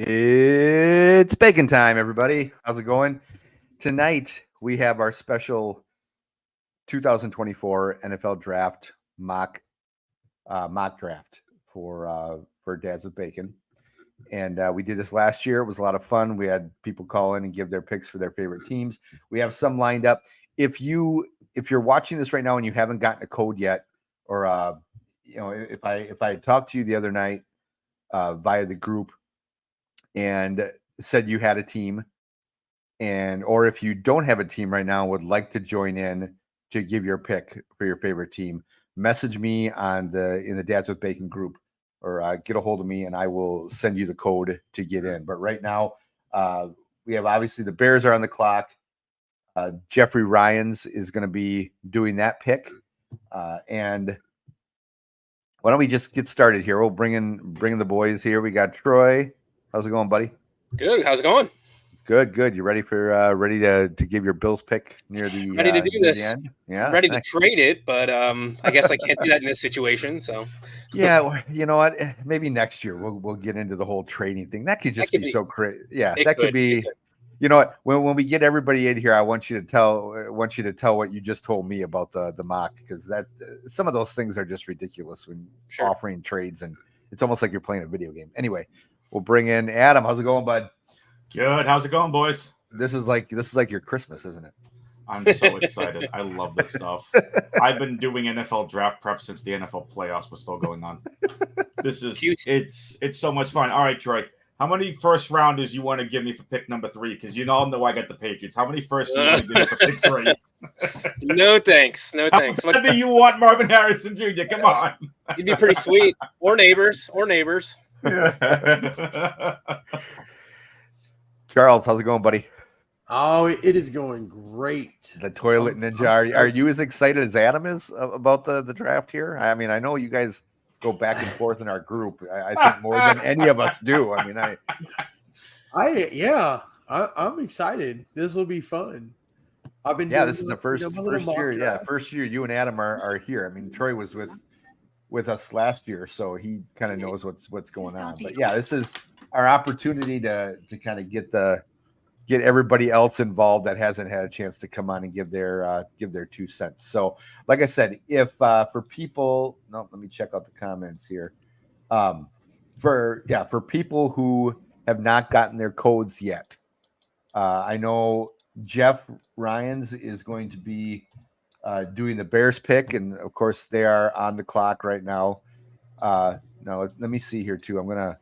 It's bacon time, everybody. How's it going? Tonight we have our special 2024 NFL Draft mock draft for Dads with Bacon, and we did this last year. It was a lot of fun. We had people call in and give their picks for their favorite teams. We have some lined up. If you're watching this right now and you haven't gotten a code yet, or if I talked to you the other night via the group and said you had a team, or if you don't have a team right now, would like to join in to give your pick for your favorite team, message me in the Dads with Bacon group, or get a hold of me and I will send you the code to get in. But right now, we have obviously the Bears are on the clock. Jeffrey Ryans is going to be doing that pick, and why don't we just get started here? We'll bring in the boys here. We got Troy. How's it going, buddy? Good. How's it going? Good. You ready to give your Bills pick near the ready to do this? End? Yeah, ready to trade it, but I guess I can't do that in this situation. So yeah, well, you know what? Maybe next year we'll get into the whole trading thing. That could just be so crazy. Yeah, that could be. You know what? When we get everybody in here, I want you to tell what you just told me about the mock, because that some of those things are just ridiculous when offering trades, and it's almost like you're playing a video game. Anyway, we'll bring in Adam. How's it going, bud? Good. How's it going, boys? This is like your Christmas, isn't it? I'm so excited. I love this stuff. I've been doing NFL draft prep since the NFL playoffs was still going on. This is it's so much fun. All right, Troy. How many first rounders you want to give me for pick number 3? Because you all know I got the Patriots. How many first you want to give me for pick 3? No thanks. No thanks. How many you want Marvin Harrison Jr.? Come on. You'd be pretty sweet. Or neighbors. Charles, how's it going, buddy? Oh, it is going great. The toilet ninja. Are you as excited as Adam is about the draft here? I mean, I know you guys go back and forth in our group. I think more than any of us do. I mean, I'm excited. This will be fun. I've been this is the first year. Yeah, first year you and Adam are here. I mean, Troy was with us last year, so he kind of knows what's going on. But yeah, this is our opportunity to kind of get everybody else involved that hasn't had a chance to come on and give their 2 cents. So, like I said, if for people, let me check out the comments here. For people who have not gotten their codes yet, I know Jeff Ryans is going to be doing the Bears pick, and of course they are on the clock right now. Now let me see here too. I'm gonna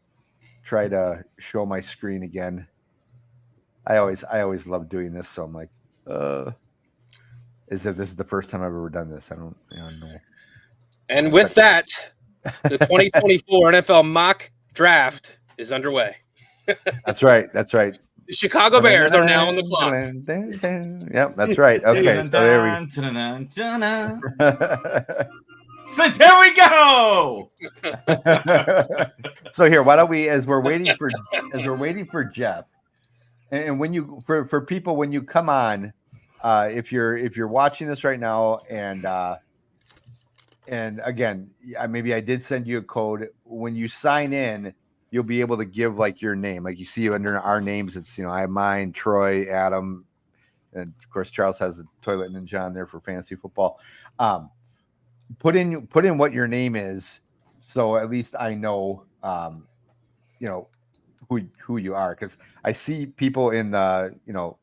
try to show my screen again. I always love doing this, so I'm like, as if this is the first time I've ever done this. I don't know. And with that, the 2024 NFL mock draft is underway. That's right. The Chicago Bears are now on the clock. Yep, that's right. Okay, so there we So there we go. So here, why don't we, as we're waiting for Jeff, and when you for people when you come on, if you're watching this right now, and again, maybe I did send you a code. When you sign in, you'll be able to give like your name, like you see under our names. It's I have mine, Troy, Adam, and of course Charles has the toilet ninja on there for fantasy football. Put in what your name is, so at least I know, who you are, because I see people in the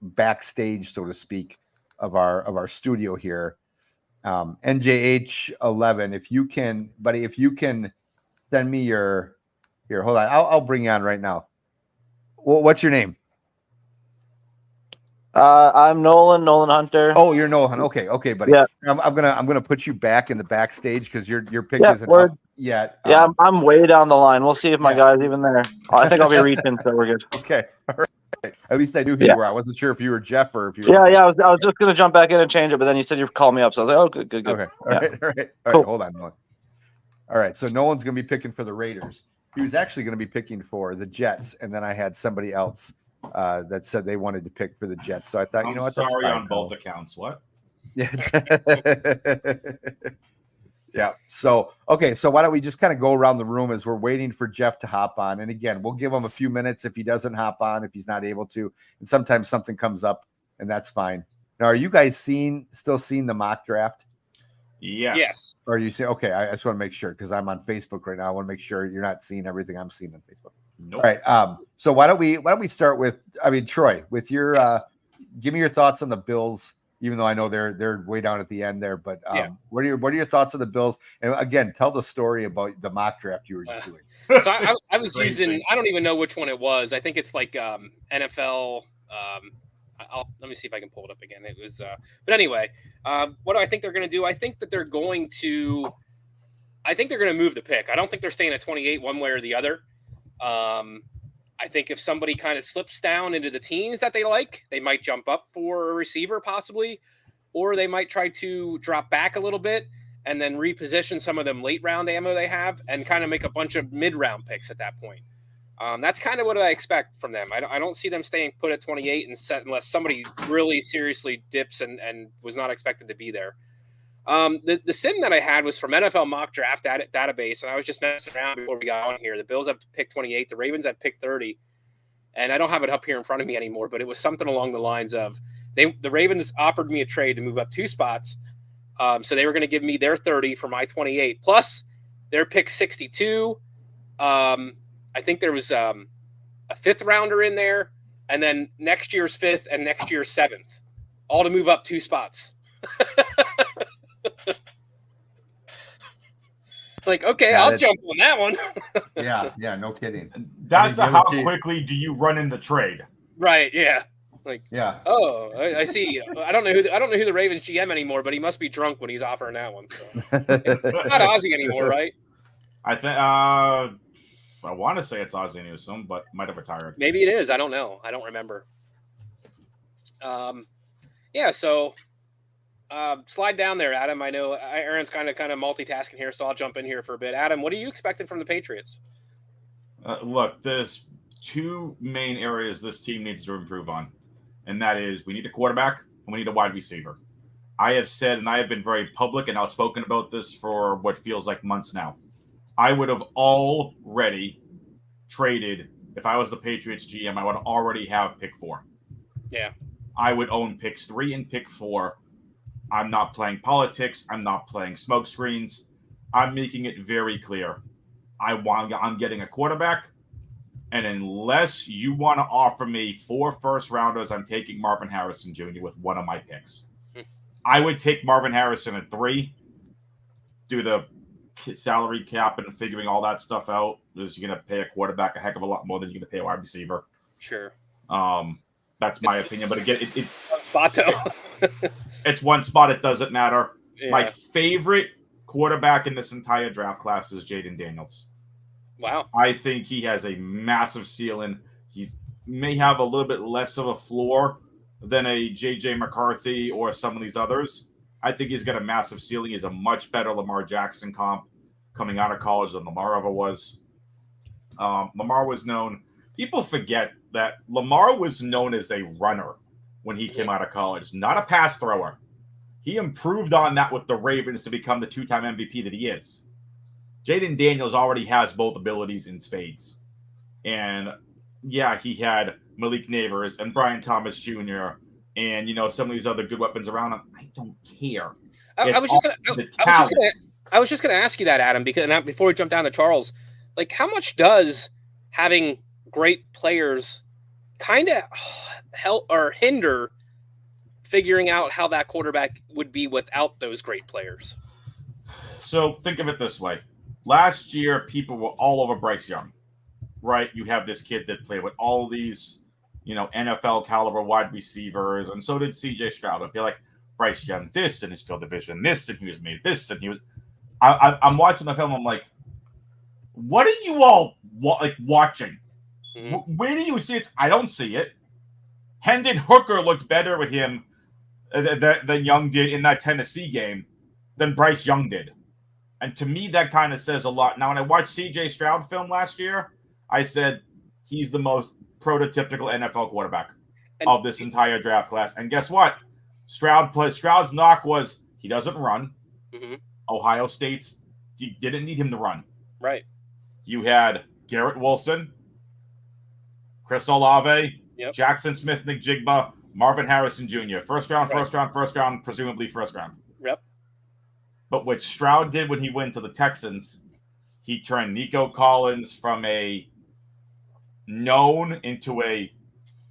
backstage, so to speak, of our studio here. NJH11, if you can, buddy, send me your here. Hold on, I'll bring you on right now. Well, what's your name? I'm Nolan Hunter. Oh, you're Nolan. Okay, buddy. Yeah. I'm gonna put you back in the backstage because your pick isn't up yet. Yeah, I'm way down the line. We'll see if my guy's even there. I think I'll be reaching, so we're good. Okay. All right. At least I knew who you were. I wasn't sure if you were Jeff or if you were. Yeah. I was just gonna jump back in and change it, but then you said you called me up, so I was like, oh, good. Okay. All right. Cool. Hold on, Nolan. All right. So Nolan's gonna be picking for the Raiders. He was actually gonna be picking for the Jets, and then I had somebody else that said they wanted to pick for the Jets. So I thought, I'm sorry on both accounts. What? Yeah. Yeah. So, okay. So why don't we just kind of go around the room as we're waiting for Jeff to hop on? And again, we'll give him a few minutes if he doesn't hop on, if he's not able to. And sometimes something comes up, and that's fine. Now, are you guys still seeing the mock draft? Yes. Or are you say, okay, I just want to make sure because I'm on Facebook right now. I want to make sure you're not seeing everything I'm seeing on Facebook. Nope. All right. So why don't we start with, Troy, with your give me your thoughts on the Bills, even though I know they're way down at the end there, but what are your thoughts on the Bills? And again, tell the story about the mock draft you were just doing. So I was using, I don't even know which one it was. I think it's like NFL. Let me see if I can pull it up again. It was, but anyway, what do I think they're going to do? I think that they're going to move the pick. I don't think they're staying at 28 one way or the other. I think if somebody kind of slips down into the teens that they like, they might jump up for a receiver possibly, or they might try to drop back a little bit and then reposition some of them late round ammo they have and kind of make a bunch of mid round picks at that point. That's kind of what I expect from them. I don't see them staying put at 28 and set unless somebody really seriously dips and was not expected to be there. The sim that I had was from NFL mock draft database, and I was just messing around before we got on here. The Bills have picked 28, the Ravens have picked 30, and I don't have it up here in front of me anymore, but it was something along the lines of the Ravens offered me a trade to move up 2 spots. So they were going to give me their 30 for my 28, plus their pick 62. I think there was a 5th rounder in there, and then next year's 5th and next year's 7th, all to move up 2 spots. Like, okay, I'll jump on that one. yeah, no kidding. That's how quickly do you run in the trade? Right, yeah. Like, yeah. Oh, I see. I don't know who the Ravens GM anymore, but he must be drunk when he's offering that one. So. It's not Ozzy anymore, right? I think I want to say it's Ozzy Newsome, but might have retired. Maybe it is. I don't know. I don't remember. Yeah. So. Slide down there, Adam. I know Aaron's kind of multitasking here, so I'll jump in here for a bit. Adam, what are you expecting from the Patriots? Look, there's 2 main areas this team needs to improve on, and that is we need a quarterback and we need a wide receiver. I have said, and I have been very public and outspoken about this for what feels like months now. I would have already traded, if I was the Patriots GM, I would already have pick 4. Yeah. I would own picks 3 and pick 4. I'm not playing politics. I'm not playing smoke screens. I'm making it very clear. I'm getting a quarterback, and unless you want to offer me 4 first-rounders, I'm taking Marvin Harrison Jr. with one of my picks. I would take Marvin Harrison at 3, do the salary cap and figuring all that stuff out, because you're going to pay a quarterback a heck of a lot more than you're going to pay a wide receiver. Sure. That's my opinion. But again, it's spot though. It's one spot. It doesn't matter. Yeah. My favorite quarterback in this entire draft class is Jaden Daniels. Wow. I think he has a massive ceiling. He may have a little bit less of a floor than a J.J. McCarthy or some of these others. I think he's got a massive ceiling. He's a much better Lamar Jackson comp coming out of college than Lamar ever was. Lamar was known. People forget that Lamar was known as a runner when he came out of college, not a pass thrower. He improved on that with the Ravens to become the 2-time MVP that he is. Jaden Daniels already has both abilities in spades. And yeah, he had Malik Neighbors and Brian Thomas Jr. and, some of these other good weapons around him. I don't care. I was just going to ask you that, Adam, because before we jump down to Charles, like, how much does having great players kind of help or hinder figuring out how that quarterback would be without those great players? So think of it this way. Last year, people were all over Bryce Young, right? You have this kid that played with all these, NFL caliber wide receivers, and so did CJ Stroud. It'd be like, Bryce Young this in his field division, this, and he was made this, and he was. I'm watching the film. I'm like, what are you all watching? Mm-hmm. Where do you see it? I don't see it. Hendon Hooker looked better with him than Young did in that Tennessee game than Bryce Young did. And to me, that kind of says a lot. Now, when I watched C.J. Stroud film last year, I said he's the most prototypical NFL quarterback of this entire draft class. And guess what? Stroud's knock was he doesn't run. Mm-hmm. Ohio State's didn't need him to run. Right. You had Garrett Wilson, Chris Olave, Jackson Smith, Nick Jigba, Marvin Harrison Jr. First round, presumably first round. Yep. But what Stroud did when he went to the Texans, he turned Nico Collins from a known into a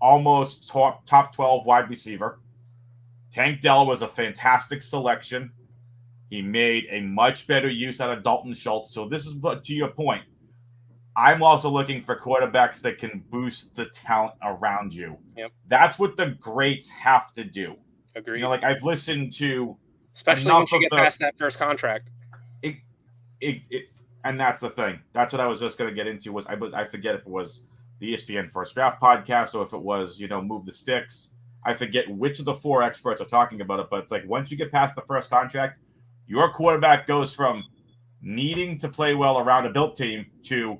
almost top 12 wide receiver. Tank Dell was a fantastic selection. He made a much better use out of Dalton Schultz. So this is to your point. I'm also looking for quarterbacks that can boost the talent around you. Yep. That's what the greats have to do. Agreed. Like I've listened to, especially once you get past that first contract. And that's the thing. That's what I was just going to get into. I forget if it was the ESPN First Draft podcast or if it was Move the Sticks. I forget which of the 4 experts are talking about it, but it's like once you get past the first contract, your quarterback goes from needing to play well around a built team to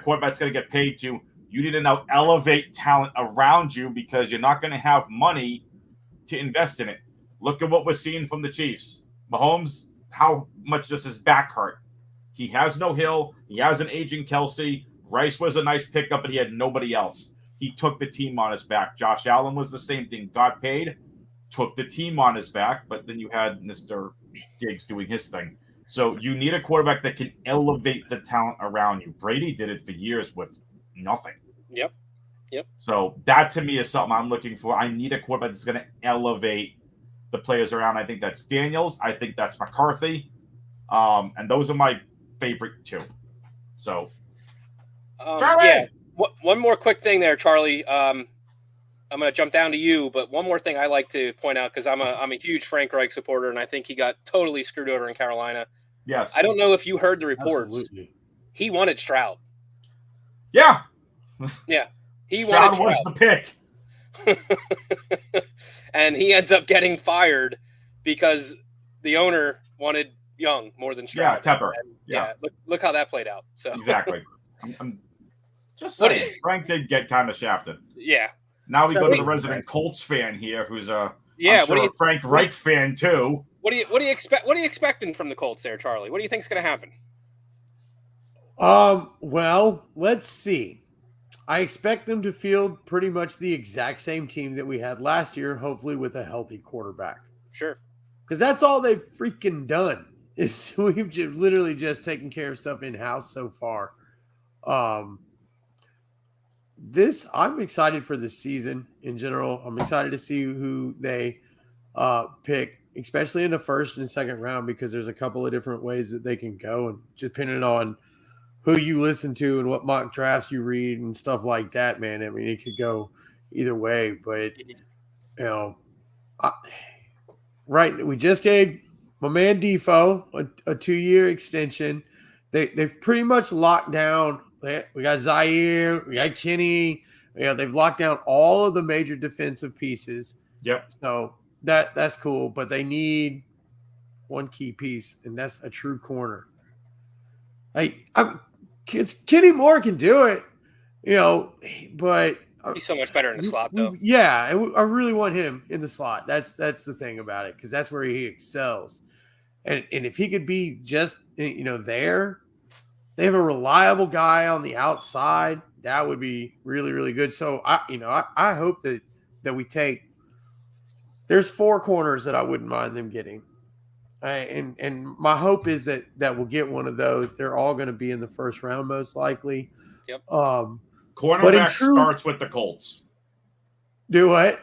quarterback's going to get paid to you need to now elevate talent around you because you're not going to have money to invest in it. Look at what we're seeing from the Chiefs. Mahomes, how much does his back hurt? He has no Hill. He has an aging Kelsey. Rice was a nice pickup, but he had nobody else. He took the team on his back. Josh Allen was the same thing. Got paid, took the team on his back, but then you had Mr. Diggs doing his thing. So you need a quarterback that can elevate the talent around you. Brady did it for years with nothing. Yep. So that to me is something I'm looking for. I need a quarterback that's going to elevate the players around. I think that's Daniels. I think that's McCarthy. And those are my favorite 2. So, Charlie! Yeah. One more quick thing there, Charlie. I'm going to jump down to you, but one more thing I like to point out because I'm a huge Frank Reich supporter, and I think he got totally screwed over in Carolina. Yes. I don't know if you heard the reports. Absolutely. He wanted Stroud. Yeah. Yeah. He Stroud wanted was the pick. And he ends up getting fired because the owner wanted Young more than Stroud. Yeah, Tepper. And look how that played out. So exactly. I'm just saying, Frank did get kind of shafted. Yeah. Now we go to the resident Colts fan here, who's a Frank Reich fan too. What do you expect? What are you expecting from the Colts there, Charlie? What do you think's going to happen? Well, let's see. I expect them to field pretty much the exact same team that we had last year, hopefully with a healthy quarterback. Sure. Because that's all they've freaking done is we've literally just taken care of stuff in-house so far. I'm excited for this season in general. I'm excited to see who they pick, especially in the first and second round, because there's a couple of different ways that they can go, and depending on who you listen to and what mock drafts you read and stuff like that, man. I mean, it could go either way, but we just gave my man Defoe a 2-year extension. They've pretty much locked down. We got Zaire, we got Kenny. They've locked down all of the major defensive pieces. Yep. So that's cool, but they need one key piece, and that's a true corner. Kenny Moore can do it, but he's so much better in the slot, though. Yeah, I really want him in the slot. That's the thing about it, because that's where he excels. And if he could be just there, they have a reliable guy on the outside. That would be really, really good. So I hope that we take. There's 4 corners that I wouldn't mind them getting. And my hope is that we'll get one of those. They're all going to be in the first round, most likely. Yep. Cornerback starts with the Colts. Do what?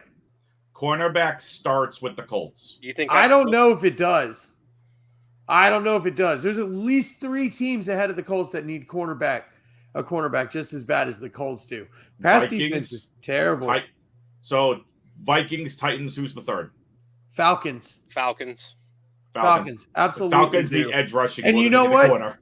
Cornerback starts with the Colts. You think? I don't know if it does. There's at least 3 teams ahead of the Colts that need a cornerback just as bad as the Colts do. Defense is terrible. So Vikings, Titans. Who's the third? Falcons. Absolutely. Falcons need edge rushing. And you know what? Corner.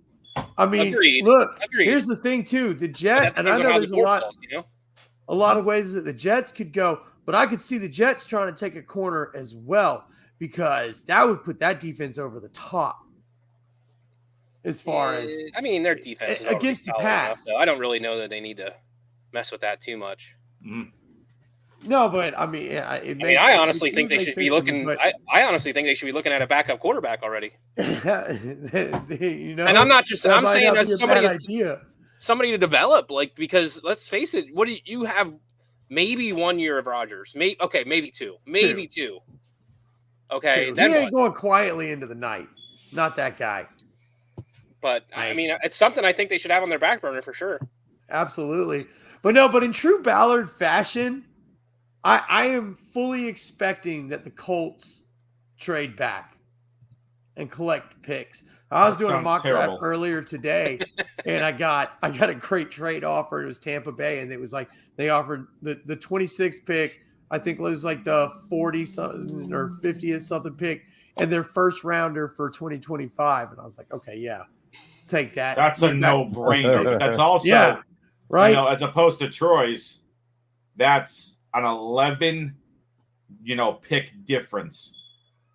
I mean, Agreed. Look, here's the thing too. The Jets, and I know there's a lot of ways that the Jets could go, but I could see the Jets trying to take a corner as well, because that would put that defense over the top. As far as their defense is against the pass, enough, I don't really know that they need to mess with that too much. Mm-hmm. No, but I mean, yeah, I honestly think they should be looking. I honestly think they should be looking at a backup quarterback already. you know, and I'm not just. I'm saying as somebody, idea. Somebody to develop, like, because let's face it, what do you have? Maybe 1 year of Rodgers. Maybe two. Okay, he ain't going quietly into the night. Not that guy. But I mean, it's something I think they should have on their back burner for sure. Absolutely. But in true Ballard fashion, I am fully expecting that the Colts trade back and collect picks. I was doing a mock draft earlier today, and I got a great trade offer. It was Tampa Bay, and it was like they offered the 26th pick. I think it was like the 40 something or 50th something pick, and their first rounder for 2025. And I was like, okay, yeah, take that. That's a no-brainer. That's also right. As opposed to Troy's, that's an 11, pick difference.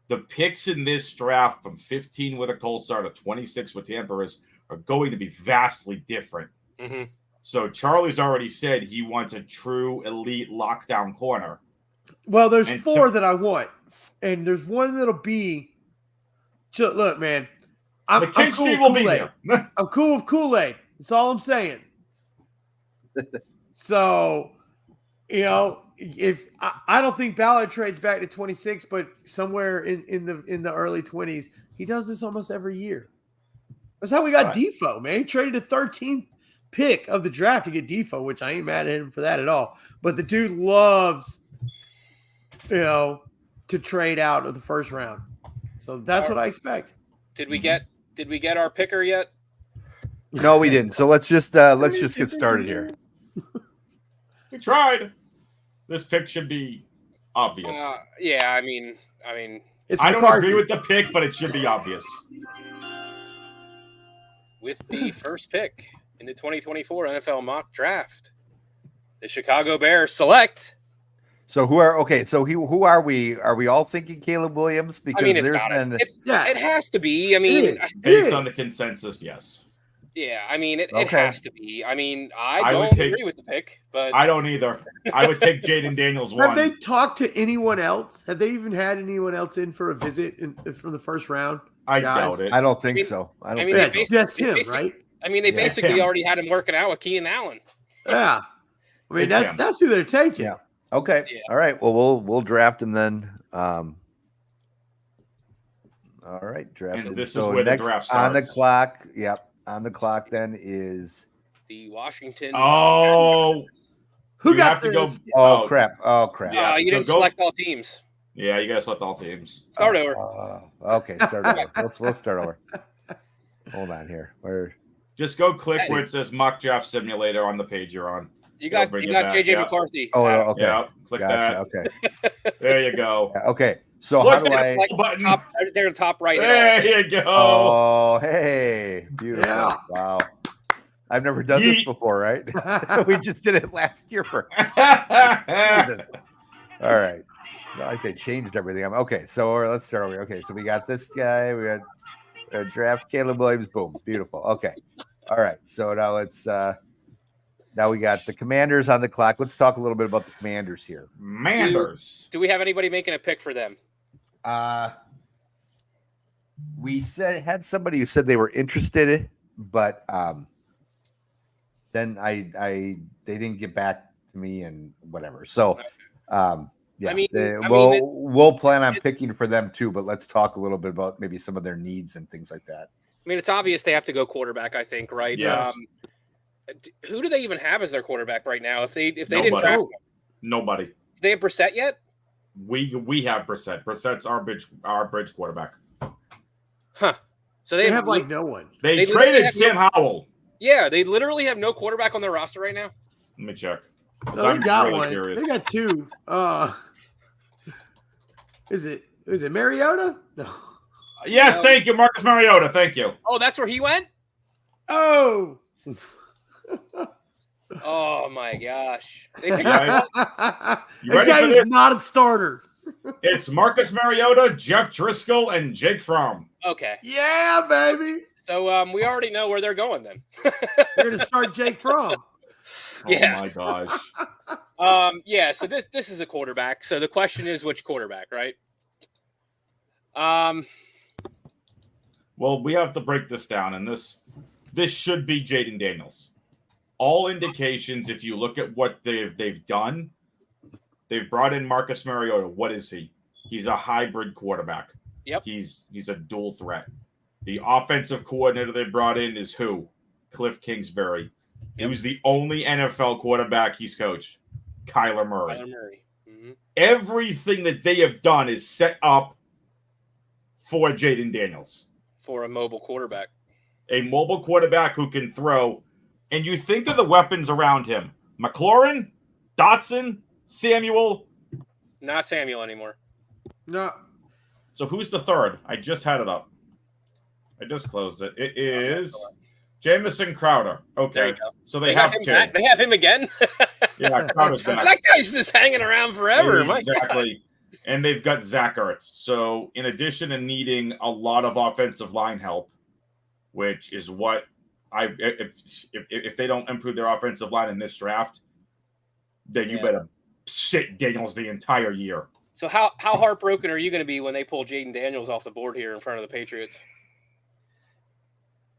The picks in this draft from 15 with the Colts are to 26 with Tampa are going to be vastly different. Mm-hmm. So Charlie's already said he wants a true elite lockdown corner. Well, there's four that I want, and there's one that'll be. Look, man, I'm cool with Kool-Aid. I'm cool with Kool-Aid. That's all I'm saying. So, if I don't think Ballard trades back to 26, but somewhere in the early 20s, he does this almost every year. That's how we got Defoe, man. He traded a 13th pick of the draft to get Defoe, which I ain't mad at him for that at all. But the dude loves, to trade out of the first round. So that's what I expect. Did we get our picker yet? No, we didn't. So let's just get started here. We tried. This pick should be obvious. Yeah, I mean, I don't agree with the pick, but it should be obvious. With the first pick in the 2024 NFL mock draft, the Chicago Bears select. So who are we? Are we all thinking Caleb Williams? Because it has to be. I mean, based on the consensus, yes. Yeah, I mean, it has to be. I mean, I don't agree with the pick, but I don't either. I would take Jaden Daniels one. Have they talked to anyone else? Have they even had anyone else in for a visit from the first round? I doubt it. I don't think so. Just him, right? I mean, they basically already had him working out with Keenan Allen. Yeah, I mean that's who they're taking. Yeah. Okay. Yeah. All right. Well, we'll draft him then. All right, draft. And this so is where next the draft starts. On the clock. Yep. On the clock then is the Washington. Oh, who got to go? Oh crap! Yeah, you didn't select all teams. Yeah, you gotta select all teams. Start over. Okay, start over. We'll start over. Hold on here. Just go click where it says mock draft simulator on the page you're on. You got JJ McCarthy. Oh, okay. Yeah, click that. Okay. There you go. Okay. So how do I? Top, they're in the top right. There you go. Oh, hey, beautiful! Yeah. Wow, I've never done this before, right? We just did it last year for. Jesus. All right, I think they changed everything. Okay, so let's start over. Okay, so we got this guy. We got draft Caleb Williams. Boom, beautiful. Okay, all right. So now let's. Now we got the Commanders on the clock. Let's talk a little bit about the Commanders here. Do we have anybody making a pick for them? We had somebody who said they were interested, but then they didn't get back to me and whatever. So we'll plan on picking for them too, but let's talk a little bit about maybe some of their needs and things like that. I mean, it's obvious they have to go quarterback, I think, right? Yes. Who do they even have as their quarterback right now? If they didn't draft nobody. Do they have Brissett yet? We have Brissett. Brissett's our bridge quarterback. Huh. So they have like no one. They traded Sam Howell. Yeah, they literally have no quarterback on their roster right now. Let me check. No, they got one. Curious. They got two. Is it Mariota? No. Yes, thank you, Marcus Mariota. Thank you. Oh, that's where he went? Oh. Oh my gosh! That guy is not a starter. It's Marcus Mariota, Jeff Driscoll, and Jake Fromm. Okay. Yeah, baby. So we already know where they're going then. They're going to start Jake Fromm. Yeah. Oh my gosh. Yeah. So this is a quarterback. So the question is, which quarterback, right? Well, we have to break this down, and this should be Jaden Daniels. All indications, if you look at what they've done, they've brought in Marcus Mariota. What is he? He's a hybrid quarterback. Yep. He's a dual threat. The offensive coordinator they brought in is who? Cliff Kingsbury. Yep. Who's the only NFL quarterback he's coached? Kyler Murray. Mm-hmm. Everything that they have done is set up for Jaden Daniels. For a mobile quarterback. A mobile quarterback who can throw. And you think of the weapons around him. McLaurin, Dotson, Samuel. Not Samuel anymore. No. So who's the third? I just had it up. I just closed it. It is Jamison Crowder. Okay. So they have two. They have him again? Yeah, Crowder's back. That guy's just hanging around forever. Exactly. And they've got Zach Ertz. So in addition to needing a lot of offensive line help, which is what if they don't improve their offensive line in this draft, then you better sit Daniels the entire year. So how heartbroken are you going to be when they pull Jaden Daniels off the board here in front of the Patriots?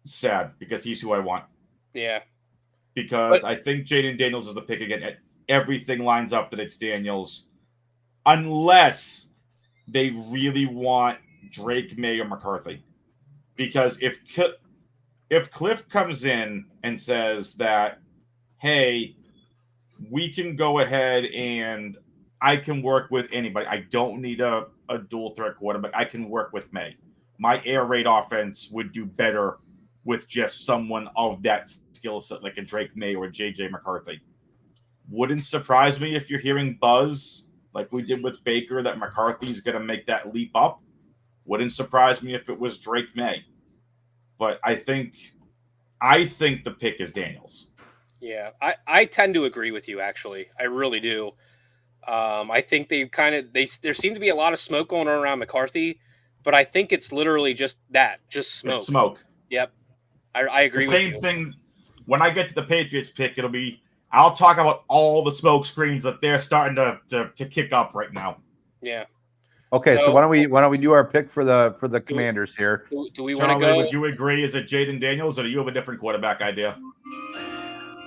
Sad, because he's who I want. Yeah. Because I think Jaden Daniels is the pick again. Everything lines up that it's Daniels, unless they really want Drake May or McCarthy. Because if Cliff comes in and says that, hey, we can go ahead and I can work with anybody. I don't need a dual threat quarterback. I can work with May. My air raid offense would do better with just someone of that skill set, like a Drake May or JJ McCarthy. Wouldn't surprise me if you're hearing buzz like we did with Baker that McCarthy's going to make that leap up. Wouldn't surprise me if it was Drake May. But I think the pick is Daniels. Yeah, I tend to agree with you, actually. I really do. I think there seemed to be a lot of smoke going on around McCarthy, but I think it's literally just smoke. It's smoke. Yep. I agree with you. Same thing. When I get to the Patriots pick, I'll talk about all the smoke screens that they're starting to kick up right now. Yeah. Okay, so why don't we do our pick for the Commanders here? Do we want to go? Would you agree? Is it Jaden Daniels, or do you have a different quarterback idea?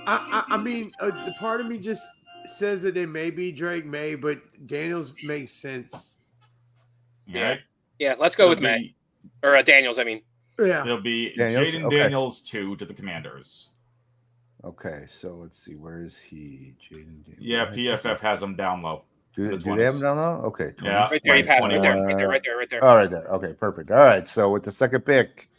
I mean, the part of me just says that it may be Drake May, but Daniels makes sense. Yeah. Yeah, let's go with May. Or Daniels, I mean. Yeah. It'll be Daniels? Jaden Okay. Daniels 2 to the Commanders. Okay, so let's see. Where is he? Jaden Daniels. Yeah, PFF has him down low. Do they have him down low? Okay. 20. Yeah. Right there, you passed right there. Oh, right there. Okay, perfect. All right, so with the second pick,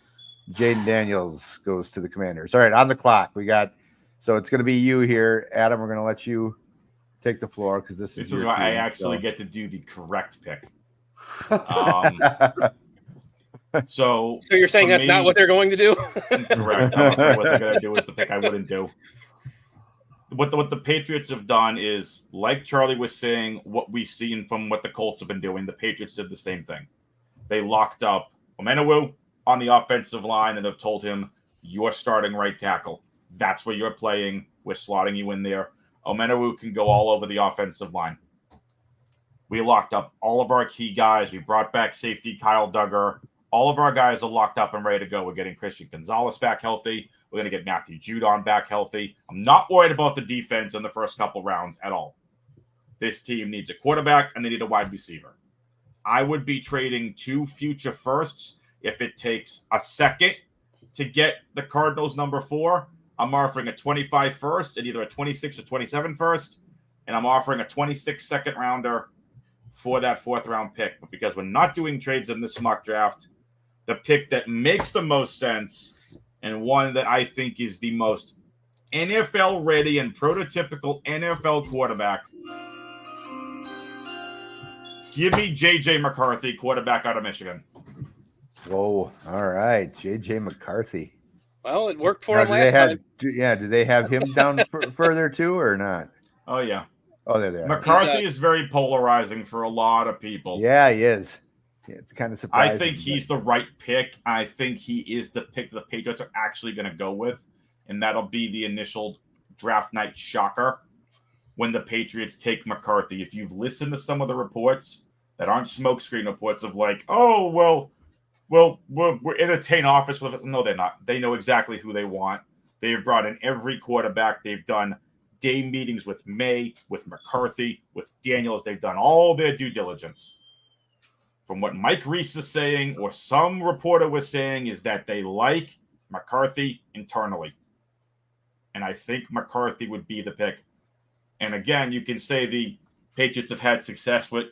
Jaden Daniels goes to the Commanders. All right, on the clock, we got. So it's going to be you here, Adam. We're going to let you take the floor because this is why I actually get to do the correct pick. So you're saying that's not what they're going to do? Correct. I'm afraid what they're going to do is the pick I wouldn't do. What the Patriots have done is, like Charlie was saying, what we've seen from what the Colts have been doing, the Patriots did the same thing. They locked up Omenawu on the offensive line and have told him, you're starting right tackle. That's where you're playing. We're slotting you in there. Omenawu can go all over the offensive line. We locked up all of our key guys. We brought back safety Kyle Duggar. All of our guys are locked up and ready to go. We're getting Christian Gonzalez back healthy. We're going to get Matthew Judon back healthy. I'm not worried about the defense in the first couple rounds at all. This team needs a quarterback and they need a wide receiver. I would be trading 2 future firsts if it takes a second to get the Cardinals number 4. I'm offering a 25 first and either a 26 or 27 first, and I'm offering a 26 second rounder for that 4th round pick. But because we're not doing trades in this mock draft, the pick that makes the most sense and one that I think is the most NFL ready and prototypical NFL quarterback, give me JJ McCarthy, quarterback out of Michigan. Whoa! All right, JJ McCarthy. Well, it worked for him last time. Do they have him down further too, or not? Oh yeah. Oh, there they are. McCarthy is very polarizing for a lot of people. Yeah, he is. Yeah, it's kind of surprising. I think he's the right pick. I think he is the pick that the Patriots are actually going to go with, and that'll be the initial draft night shocker. when the Patriots take McCarthy. If you've listened to some of the reports that aren't smokescreen reports of like, oh, we're entertain office with it. No, they're not. They know exactly who they want. They've brought in every quarterback. They've done day meetings with May, with McCarthy, with Daniels. They've done all their due diligence. From what Mike Reese is saying, or some reporter was saying, is that they like McCarthy internally. And I think McCarthy would be the pick. And again, you can say the Patriots have had success with,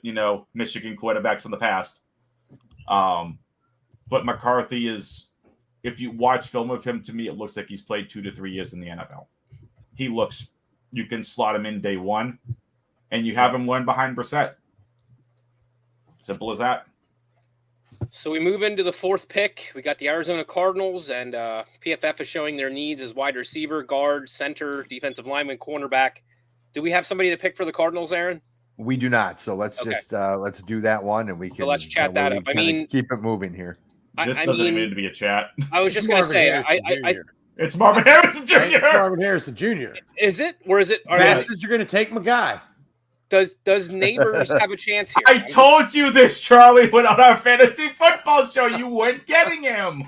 Michigan quarterbacks in the past. But McCarthy is, if you watch film of him, to me, it looks like he's played 2 to 3 years in the NFL. You can slot him in day one, and you have him learn behind Brissett. Simple as that. So we move into the 4th pick. We got the Arizona Cardinals, and PFF is showing their needs as wide receiver, guard, center, defensive lineman, cornerback. Do we have somebody to pick for the Cardinals, Aaron? We do not. So let's let's do that one, and we can. So let's chat that up. Keep it moving here. This doesn't even need to be a chat. I was just going to say, it's Marvin Harrison Jr. Right? Marvin Harrison Jr. Is it, or is it? Bastards, you're going to take my guy. Does Neighbors have a chance here? I told you this, Charlie, when on our fantasy football show, you weren't getting him.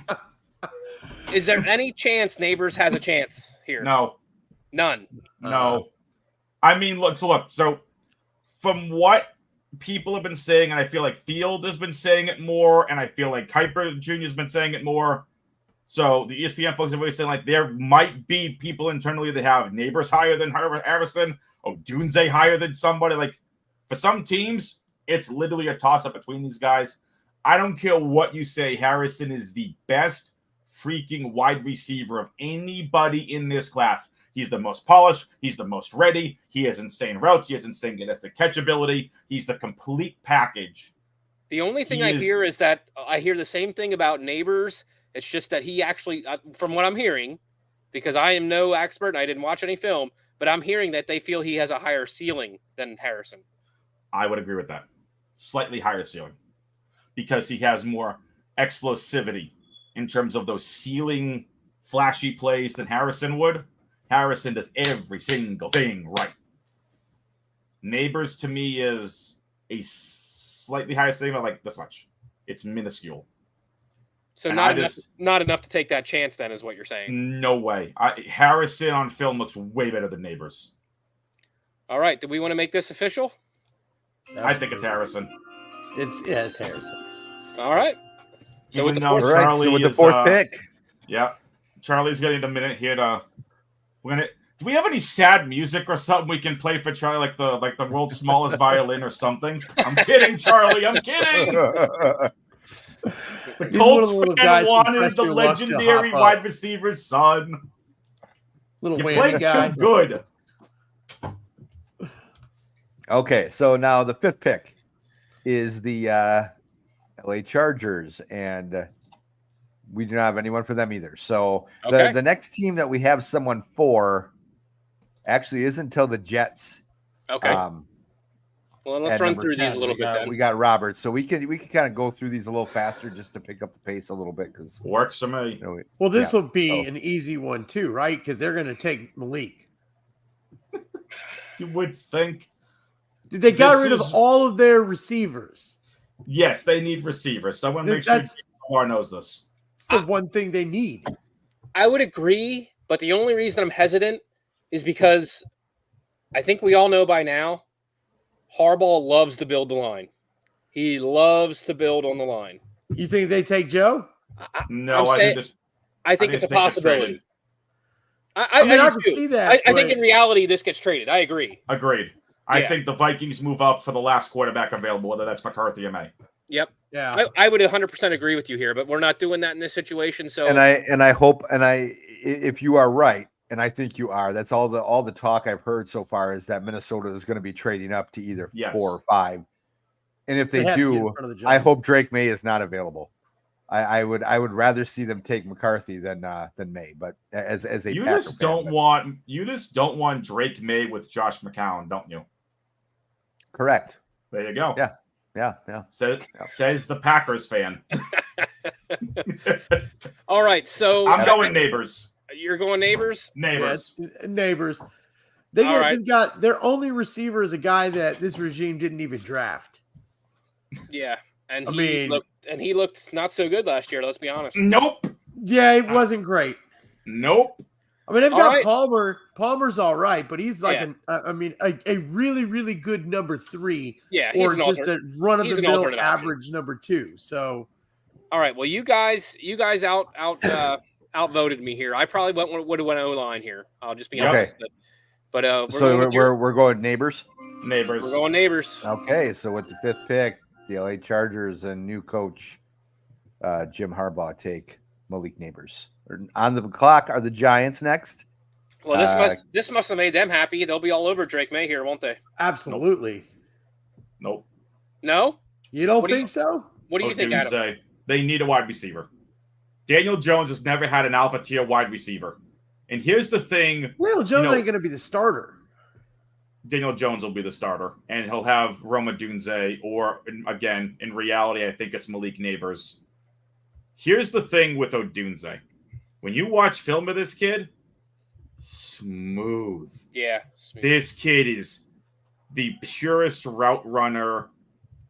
Is there any chance Neighbors has a chance here? No. None. No. I mean, look. So from what people have been saying, and I feel like Field has been saying it more, and I feel like Kuiper Jr. has been saying it more. So the ESPN folks have always saying, like, there might be people internally that have Neighbors higher than Harrison, or Dunze higher than somebody. Like, for some teams, it's literally a toss-up between these guys. I don't care what you say. Harrison is the best freaking wide receiver of anybody in this class. He's the most polished. He's the most ready. He has insane routes. He has insane contested catch ability. He's the complete package. The only thing hear is that I hear the same thing about Neighbors. It's just that he actually, from what I'm hearing, because I am no expert and I didn't watch any film, but I'm hearing that they feel he has a higher ceiling than Harrison. I would agree with that. Slightly higher ceiling. Because he has more explosivity in terms of those ceiling flashy plays than Harrison would. Harrison does every single thing right. Neighbors, to me, is a slightly higher ceiling, like this much. It's minuscule. So not enough to take that chance, then, is what you're saying. No way. Harrison on film looks way better than Neighbors. All right. Do we want to make this official? I think it's Harrison. It's Harrison. All right. So with the fourth pick. Yeah. Charlie's getting a minute here to do we have any sad music or something we can play for Charlie, like the world's smallest violin or something? I'm kidding, Charlie. I'm kidding. The Colts fan wanted the legendary wide receiver's son. Little you played guy. Too good. Okay, so now the 5th pick is the LA Chargers, and we do not have anyone for them either. So the next team that we have someone for actually isn't until the Jets. Okay. Well, let's run through these a little bit. Then. We got Robert, so we can kind of go through these a little faster just to pick up the pace a little bit because works for me. Well, this will be an easy one too, right? Because they're going to take Malik. You would think. They got rid of all of their receivers. Yes, they need receivers. Someone make sure Lamar knows this. It's the one thing they need. I would agree, but the only reason I'm hesitant is because I think we all know by now Harbaugh loves to build the line. He loves to build on the line. You think they take Joe? No, I think it's a possibility. I can see that. I think in reality this gets traded. I agree. Agreed. I think the Vikings move up for the last quarterback available, whether that's McCarthy or May. Yep. Yeah. I would 100% agree with you here, but we're not doing that in this situation. So I hope if you are right, and I think you are, that's all the talk I've heard so far is that Minnesota is going to be trading up to either 4 or 5. And if they do, I hope Drake May is not available. I would rather see them take McCarthy than May, but as a you just don't want Drake May with Josh McCown, don't you? Correct. There you go. Yeah. Says the Packers fan. All right, so I'm going Neighbors. You're going Neighbors? Neighbors. Yes, Neighbors. They've got their only receiver is a guy that this regime didn't even draft. Yeah, and he looked not so good last year. Let's be honest. Nope. Yeah, it wasn't great. Nope. I mean, they've got Palmer. Palmer's all right, but he's like a really, really good number 3. Yeah, or just a run-of-the-mill average number 2. So, all right. Well, you guys outvoted me here. I probably would have went O-line here. I'll just be honest. But we're going neighbors. Neighbors. We're going neighbors. Okay, so with the 5th pick, the LA Chargers and new coach Jim Harbaugh take Malik Neighbors. On the clock are the Giants next. Well, this must have made them happy. They'll be all over Drake May here, won't they? Absolutely. Nope. No? You don't think so? What do you think, Adam? They need a wide receiver. Daniel Jones has never had an alpha tier wide receiver. And here's the thing. Daniel Jones ain't going to be the starter. Daniel Jones will be the starter. And he'll have Rome Odunze, or, again, in reality, I think it's Malik Neighbors. Here's the thing with Odunze. When you watch film of this kid, smooth. Yeah. Smooth. This kid is the purest route runner.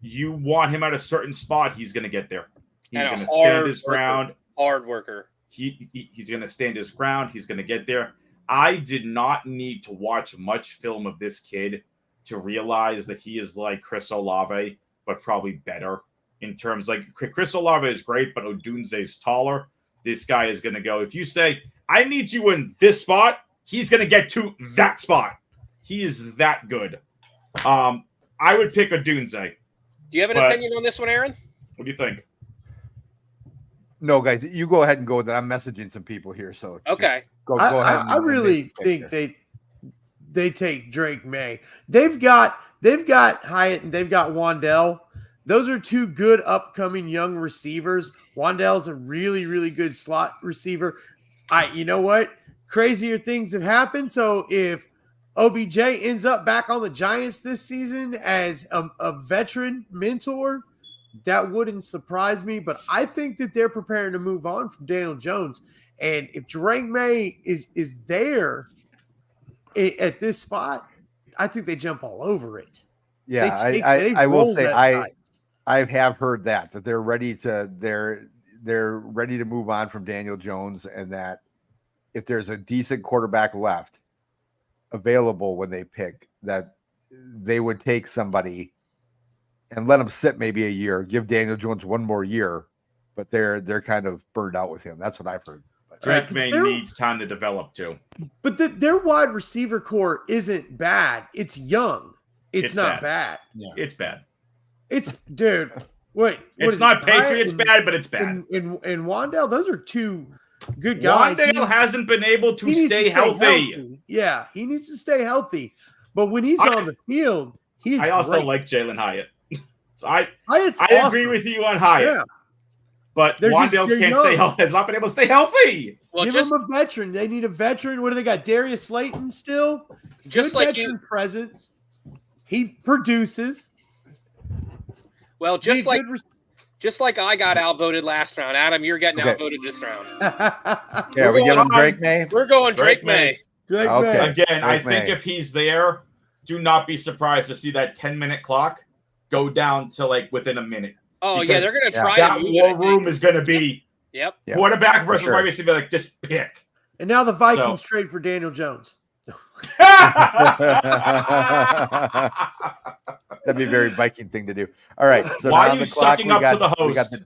You want him at a certain spot, he's going to get there. He's going to stand his ground. Hard worker. He's going to stand his ground. He's going to get there. I did not need to watch much film of this kid to realize that he is like Chris Olave, but probably better in terms like Chris Olave is great, but Odunze is taller. This guy is going to go. If you say, I need you in this spot, he's going to get to that spot. He is that good. I would pick Odunze. Do you have an opinion on this one, Aaron? What do you think? No, guys, you go ahead and go with that. I'm messaging some people here, so okay. Go ahead. I really think they take Drake May. They've got Hyatt and they've got Wandell. Those are 2 good upcoming young receivers. Wandell's a really, really good slot receiver. You know what? Crazier things have happened. So if OBJ ends up back on the Giants this season as a veteran mentor, that wouldn't surprise me. But I think that they're preparing to move on from Daniel Jones. And if Drake May is there at this spot, I think they jump all over it. Yeah, I will say I have heard that they're ready to they're ready to move on from Daniel Jones, and that if there's a decent quarterback left available when they pick, that they would take somebody and let him sit maybe a year, give Daniel Jones 1 more year, but they're kind of burned out with him. That's what I've heard. Drake May needs time to develop too. But their wide receiver core isn't bad. It's young. It's not bad. Yeah. It's bad. It's dude. Wait, it's not Patriots bad, but it's bad. And Wandell, those are 2 good guys. Wandell hasn't been able to stay healthy. Yeah, he needs to stay healthy. But when he's on the field, I also like Jalen Hyatt. So I awesome. agree with you on Hyatt. Yeah. But Wandell has not been able to stay healthy. Well, give him a veteran. They need a veteran. What do they got? Darius Slayton still? Just good like veteran presence. He produces. Well, just like I got outvoted last round. Adam, you're getting outvoted this round. Yeah, we give him Drake May. We're going Drake May. Again, I think if he's there, do not be surprised to see that 10-minute clock go down to like within a minute. Oh, yeah, they're going to try that war room is going to be quarterback versus wide receiver. Like, just pick. And now the Vikings trade for Daniel Jones. That'd be a very Viking thing to do. All right. So why are you sucking up to the host?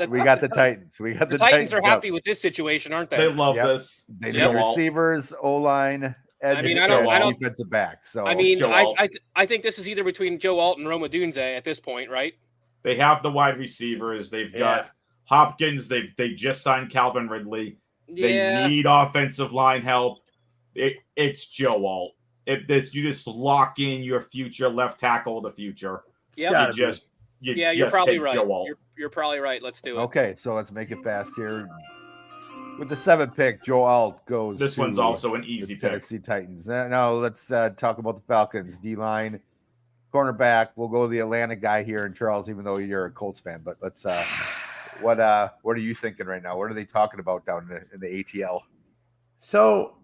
We got the Titans. The Titans are happy with this situation, aren't they? They love this. They need receivers, O-line, edges, defensive back. So I think this is either between Joe Alt and Rome Odunze at this point, right? They have the wide receivers. They've got Hopkins. They just signed Calvin Ridley. They need offensive line help. It's Joe Alt. You just lock in your future left tackle of the future. Yep. You're probably right. You're probably right. Let's do it. Okay, so let's make it fast here. With the 7th pick, Joe Alt goes. This one's also an easy pick. Tennessee Titans. Now let's talk about the Falcons. D-line, cornerback. We'll go with the Atlanta guy here, and Charles, even though you're a Colts fan. But let's. What are you thinking right now? What are they talking about down in the ATL? So,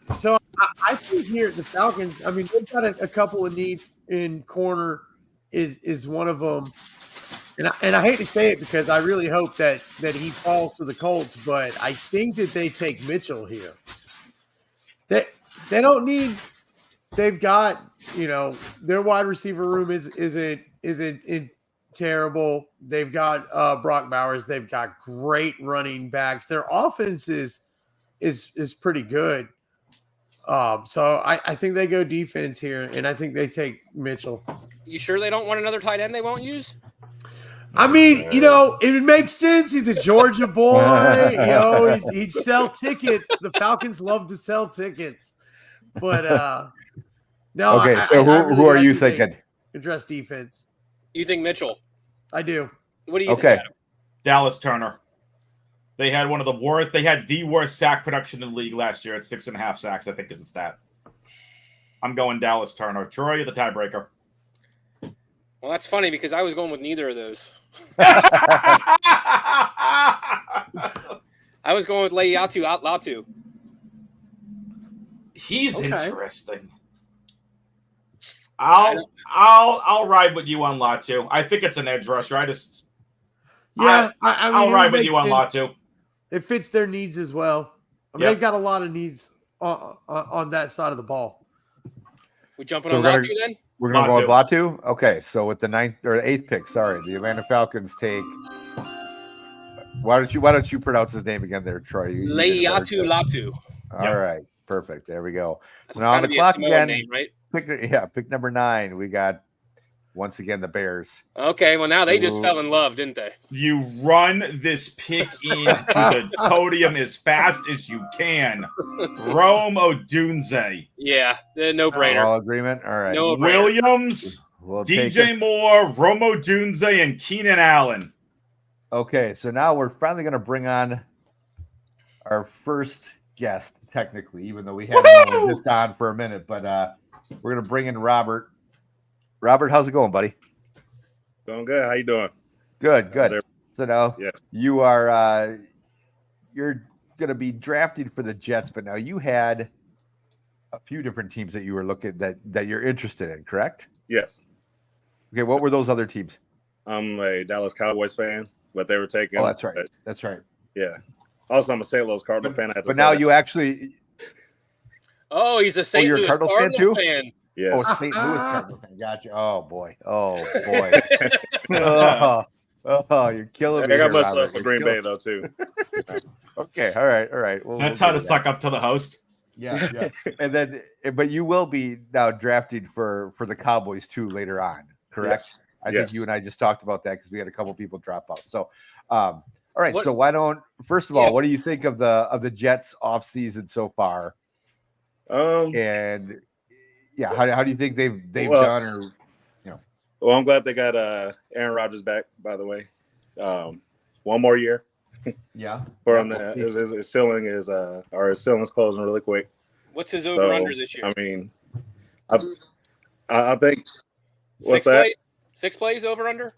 I think here the Falcons. I mean, they've got a couple of needs in corner. Is one of them, and I hate to say it because I really hope that he falls to the Colts, but I think that they take Mitchell here. They don't need. They've got their wide receiver room isn't terrible. They've got Brock Bowers. They've got great running backs. Their offense is pretty good. So I think they go defense here, and I think they take Mitchell. You sure they don't want another tight end they won't use? I mean, it makes sense. He's a Georgia boy. He'd sell tickets. The Falcons love to sell tickets. But no. Okay, so who are you thinking? Address defense. You think Mitchell? I do. What do you think, Adam? Dallas Turner. They had one of the worst. They had the worst sack production in the league last year at 6.5 sacks. I think is the stat. I'm going Dallas Turner. Troy, you're the tiebreaker. Well, that's funny because I was going with neither of those. I was going with Latu. He's interesting. I'll ride with you on Latu. I think it's an edge rusher. I'll ride with you on Latu. It fits their needs as well. I mean, they've got a lot of needs on that side of the ball. We jumping on Latu then? We're going to go with Latu? Okay, so with the 9th or 8th pick, the Atlanta Falcons take. Why don't you pronounce his name again there, Troy? Latu. All right, perfect. There we go. So now on the clock again, name, right? Pick number 9. We got once again the Bears. Okay, well now they just fell in love, didn't they? You run this pick into the podium as fast as you can. Rome Odunze. Yeah, no brainer. All agreement. All right. No Williams, DJ Moore, Rome Odunze, and Keenan Allen. Okay, so now we're finally going to bring on our first guest, technically, even though we had him just on for a minute. But we're going to bring in Robert. Robert, how's it going, buddy? Going good. How you doing? Good. So now you are you're going to be drafted for the Jets, but now you had a few different teams that you were looking that you're interested in, correct? Yes. Okay, what were those other teams? I'm a Dallas Cowboys fan, but they were taking. Oh, that's right. That's right. Yeah. Also, I'm a St. Louis Cardinal fan. But now you actually. Oh, he's a St. Louis Cardinal fan. Yeah. Oh, St. Louis Cardinal fan. Gotcha. Oh boy. You're killing me. I got much love for Green Bay though too. Okay. All right. Well, that's how to suck up to the host. Yeah. And then, but you will be now drafted for the Cowboys too later on, correct? Yes. I think you and I just talked about that because we had a couple people drop out. So, all right. So why don't first of all, what do you think of the Jets off season so far? And yeah, how do you think they've done or Well, I'm glad they got Aaron Rodgers back, by the way. One more year. Yeah. For him his ceiling is his ceiling's closing really quick. What's his over under this year? I mean, I think what's that? 6 plays over under?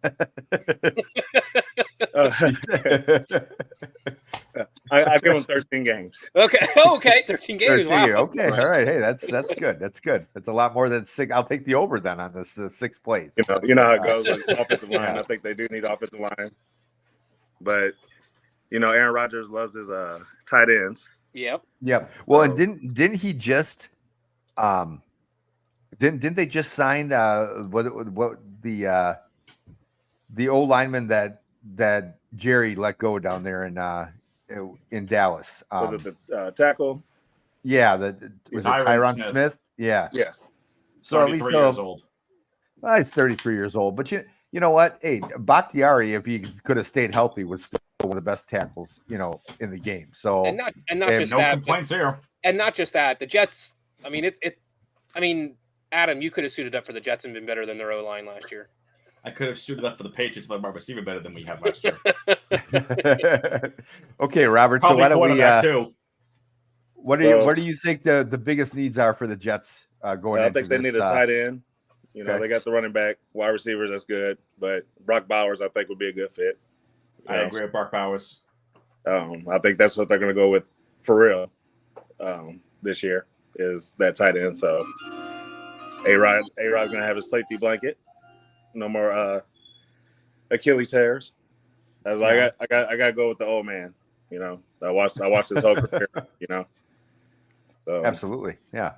I give him 13 games. Okay, 13 games. 13, wow. Okay, all right. Hey, that's good. That's good. That's a lot more than 6. I'll take the over then on this 6 plays. You know how it goes with offensive line. I think they do need offensive line, but Aaron Rodgers loves his tight ends. Yep. Well, and didn't he just didn't they just sign what the old lineman that Jerry let go down there in Dallas? Was it the tackle? Yeah, was it Tyron Smith? Yeah. Yes. So at least years old. Well, he's 33 years old, but you know what? Hey, Bakhtiari, if he could have stayed healthy, was still one of the best tackles in the game. So and not just no that, complaints here. And not just that, the Jets. I mean, Adam, you could have suited up for the Jets and been better than their O-line last year. I could have suited up for the Patriots, but my receiver better than we had last year. Okay, Robert. Probably so why don't we? Too. What do you think the biggest needs are for the Jets going? I think they need a tight end. They got the running back, wide receivers. That's good, but Brock Bowers, I think, would be a good fit. I agree with Brock Bowers. I think that's what they're going to go with for real. this year is that tight end. So A-Rod's gonna have his safety blanket. No more Achilles tears. I was like, I got to go with the old man. You know, I watched his whole career. You know, so Absolutely, yeah.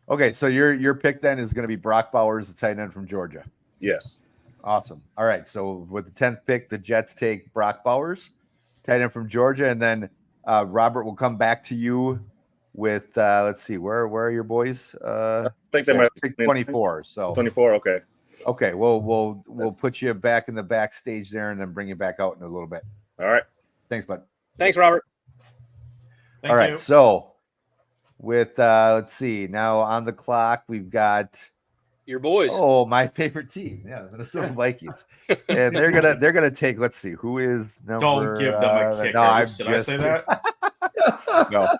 Okay, so your pick then is going to be Brock Bowers, the tight end from Georgia. yes. Awesome. All right, so with the 10th pick, the Jets take Brock Bowers, tight end from Georgia, and then Robert will come back to you with let's see, where are your boys? I think they might pick 24. So 24. Okay. Okay, we'll put you back in the backstage there, and then bring you back out in a little bit. All right. Thanks, bud. Thanks, Robert. Thank All right, you. so with let's see, now on the clock we've got Your boys. oh, my favorite team, yeah, the Minnesota Vikings, and they're gonna take. Let's see, who is number? Don't give them a kicker. No, I'm Did I say that? No,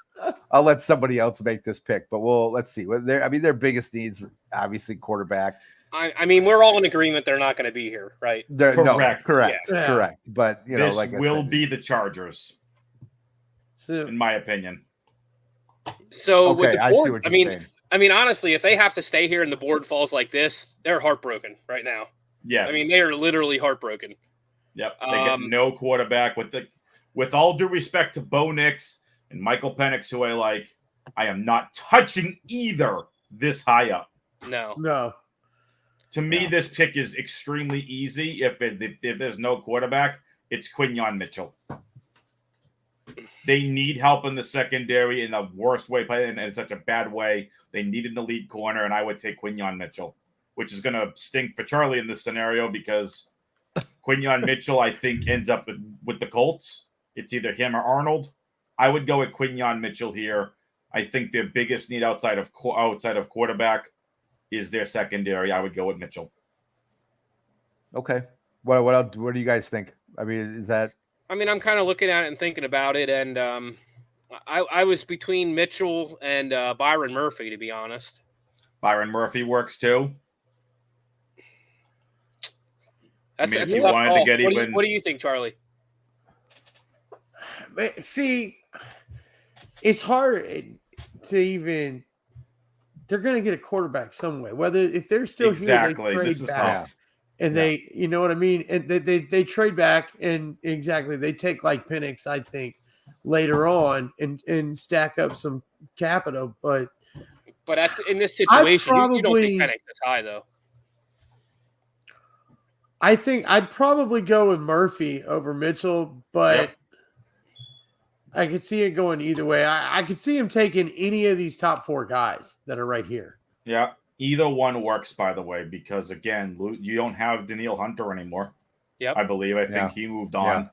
I'll let somebody else make this pick, but let's see. Their biggest needs, obviously, quarterback. I mean, we're all in agreement they're not going to be here, right? Correct. Correct. Yeah. Correct. But This like I will said, be the Chargers, So, in my opinion. So with okay, the I see board, what you're saying. I mean, honestly, if they have to stay here and the board falls like this, they're heartbroken right now. Yes. I mean, they are literally heartbroken. Yep. They get no quarterback. With all due respect to Bo Nix and Michael Penix, who I like, I am not touching either this high up. No. To me, this pick is extremely easy. If there's no quarterback, it's Quinyon Mitchell. They need help in the secondary in the worst way, and in such a bad way. They need an elite corner, and I would take Quinyon Mitchell, which is going to stink for Charlie in this scenario because Quinyon Mitchell, I think, ends up with the Colts. It's either him or Arnold. I would go with Quinyon Mitchell here. I think their biggest need outside of quarterback is their secondary. I would go with Mitchell. Okay. What do you guys think? I mean, is that? I mean, I'm kind of looking at it and thinking about it, and I was between Mitchell and Byron Murphy, to be honest. Byron Murphy works too. That's if a you tough wanted call. to get What do you think, Charlie? see, it's hard to even. They're going to get a quarterback some way. Whether if they're still here, they trade this is back. tough. And they, you know what I mean? And they trade back and they take like Penix, I think, later on and stack up some capital. But in this situation, you don't think Penix is high, though. I think I'd probably go with Murphy over Mitchell, but I could see it going either way. I could see him taking any of these top four guys that are right here. Yeah. Either one works, by the way, because, again, you don't have Daniil Hunter anymore. Yep. I believe. I think he moved on. Yeah.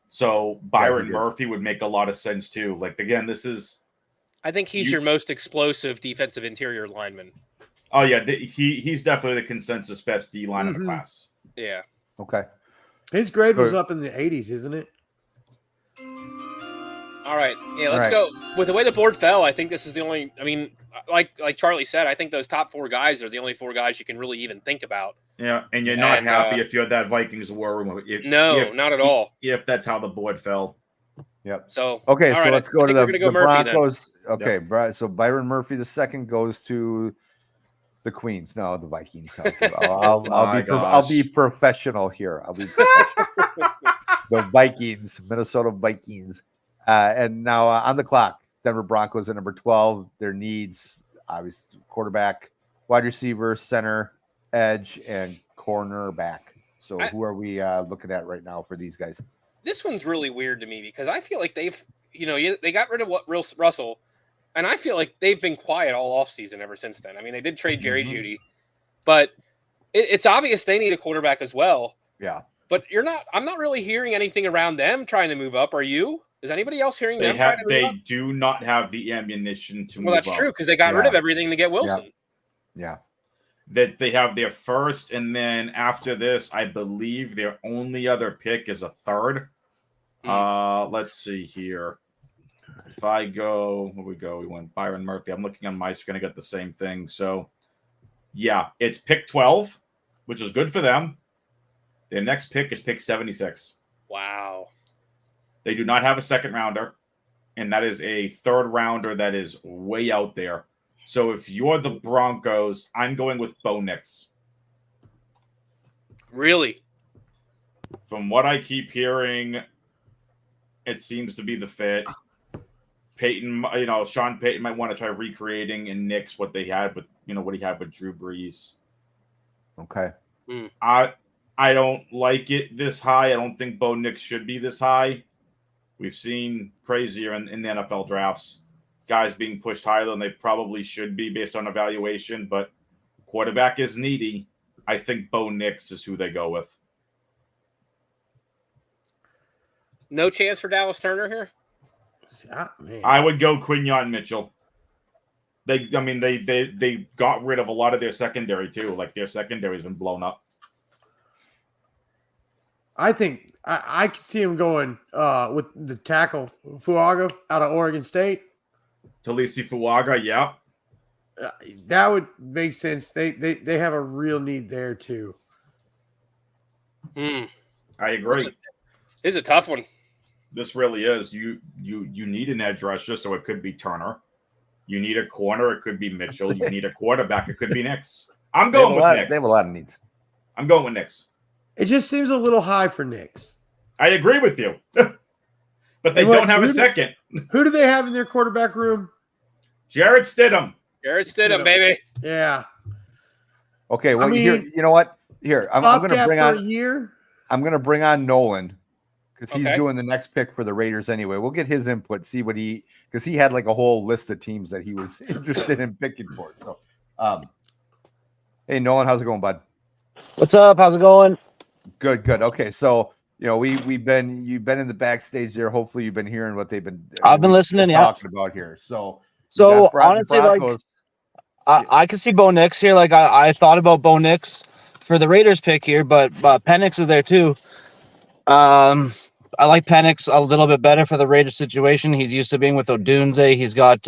So Byron Murphy would make a lot of sense, too. Like, again, this is... I think he's your most explosive defensive interior lineman. Oh, yeah. He's definitely the consensus best D-line of the class. Yeah. Okay. His grade was up in the 80s, isn't it? All right. Yeah, let's go. With the way the board fell, I think this is the only – I mean, like Charlie said, I think those top four guys are the only four guys you can really even think about. Yeah, and you're not happy if you're that Vikings war room. No, not at all. If that's how the board fell. Yep. So okay, so let's go to the Broncos. Then. Okay, so Byron Murphy the second goes to the Queens. No, the Vikings. I'll be professional here. I'll be professional. The Vikings, Minnesota Vikings. And now on the clock, Denver Broncos at number 12. Their needs, obviously, quarterback, wide receiver, center, edge, and cornerback. So who are we looking at right now for these guys? This one's really weird to me because I feel like they got rid of Russell, and I feel like they've been quiet all offseason ever since then. I mean, they did trade Jerry Jeudy, but it's obvious they need a quarterback as well. Yeah. But I'm not really hearing anything around them trying to move up. Are you? Is anybody else hearing them trying to move up? They do not have the ammunition to move up. Well, that's true because they got rid of everything to get Wilson. Yeah. That they have their first, and then after this, I believe their only other pick is a third. Let's see here. If I go, where we go? We went Byron Murphy. I'm looking on my screen. I got the same thing. So, yeah, it's pick 12, which is good for them. Their next pick is pick 76. Wow. They do not have a second rounder. and that is a third rounder that is way out there. So if you're the Broncos, I'm going with Bo Nix. Really? From what I keep hearing, it seems to be the fit. Peyton, Sean Payton might want to try recreating in Nix what they had with, what he had with Drew Brees. Okay. I don't like it this high. I don't think Bo Nix should be this high. We've seen crazier in the NFL drafts, guys being pushed higher than they probably should be based on evaluation, but quarterback is needy. I think Bo Nix is who they go with. No chance for Dallas Turner here? Man. I would go Quinyon Mitchell. They got rid of a lot of their secondary too. Like their secondary's been blown up. I think I could see him going with the tackle Fuaga out of Oregon State. Talisi Fuaga, yeah. That would make sense. They have a real need there too. I agree. It's a tough one. This really is. You need an edge rusher, so it could be Turner. You need a corner, it could be Mitchell. You need a quarterback, it could be Nix. I'm going with Nix. They have a lot of needs. I'm going with Nix. It just seems a little high for Nix. I agree with you. But they don't have a second. Who do they have in their quarterback room? Jarrett Stidham. Jarrett Stidham, baby. Yeah. Okay, well, here, you know what? Here, I'm going to bring on a year. I'm going to bring on Nolan because he's doing the next pick for the Raiders anyway. We'll get his input, see what because he had like a whole list of teams that he was interested in picking for. So, hey, Nolan, how's it going, bud? What's up? How's it going? Good. Okay, so you've been in the backstage there. Hopefully, you've been hearing what they've been. I've been listening. Talking about here. So honestly, I could see Bo Nix here. Like I thought about Bo Nix for the Raiders pick here, but Penix is there too. I like Penix a little bit better for the Raiders situation. He's used to being with Odunze. He's got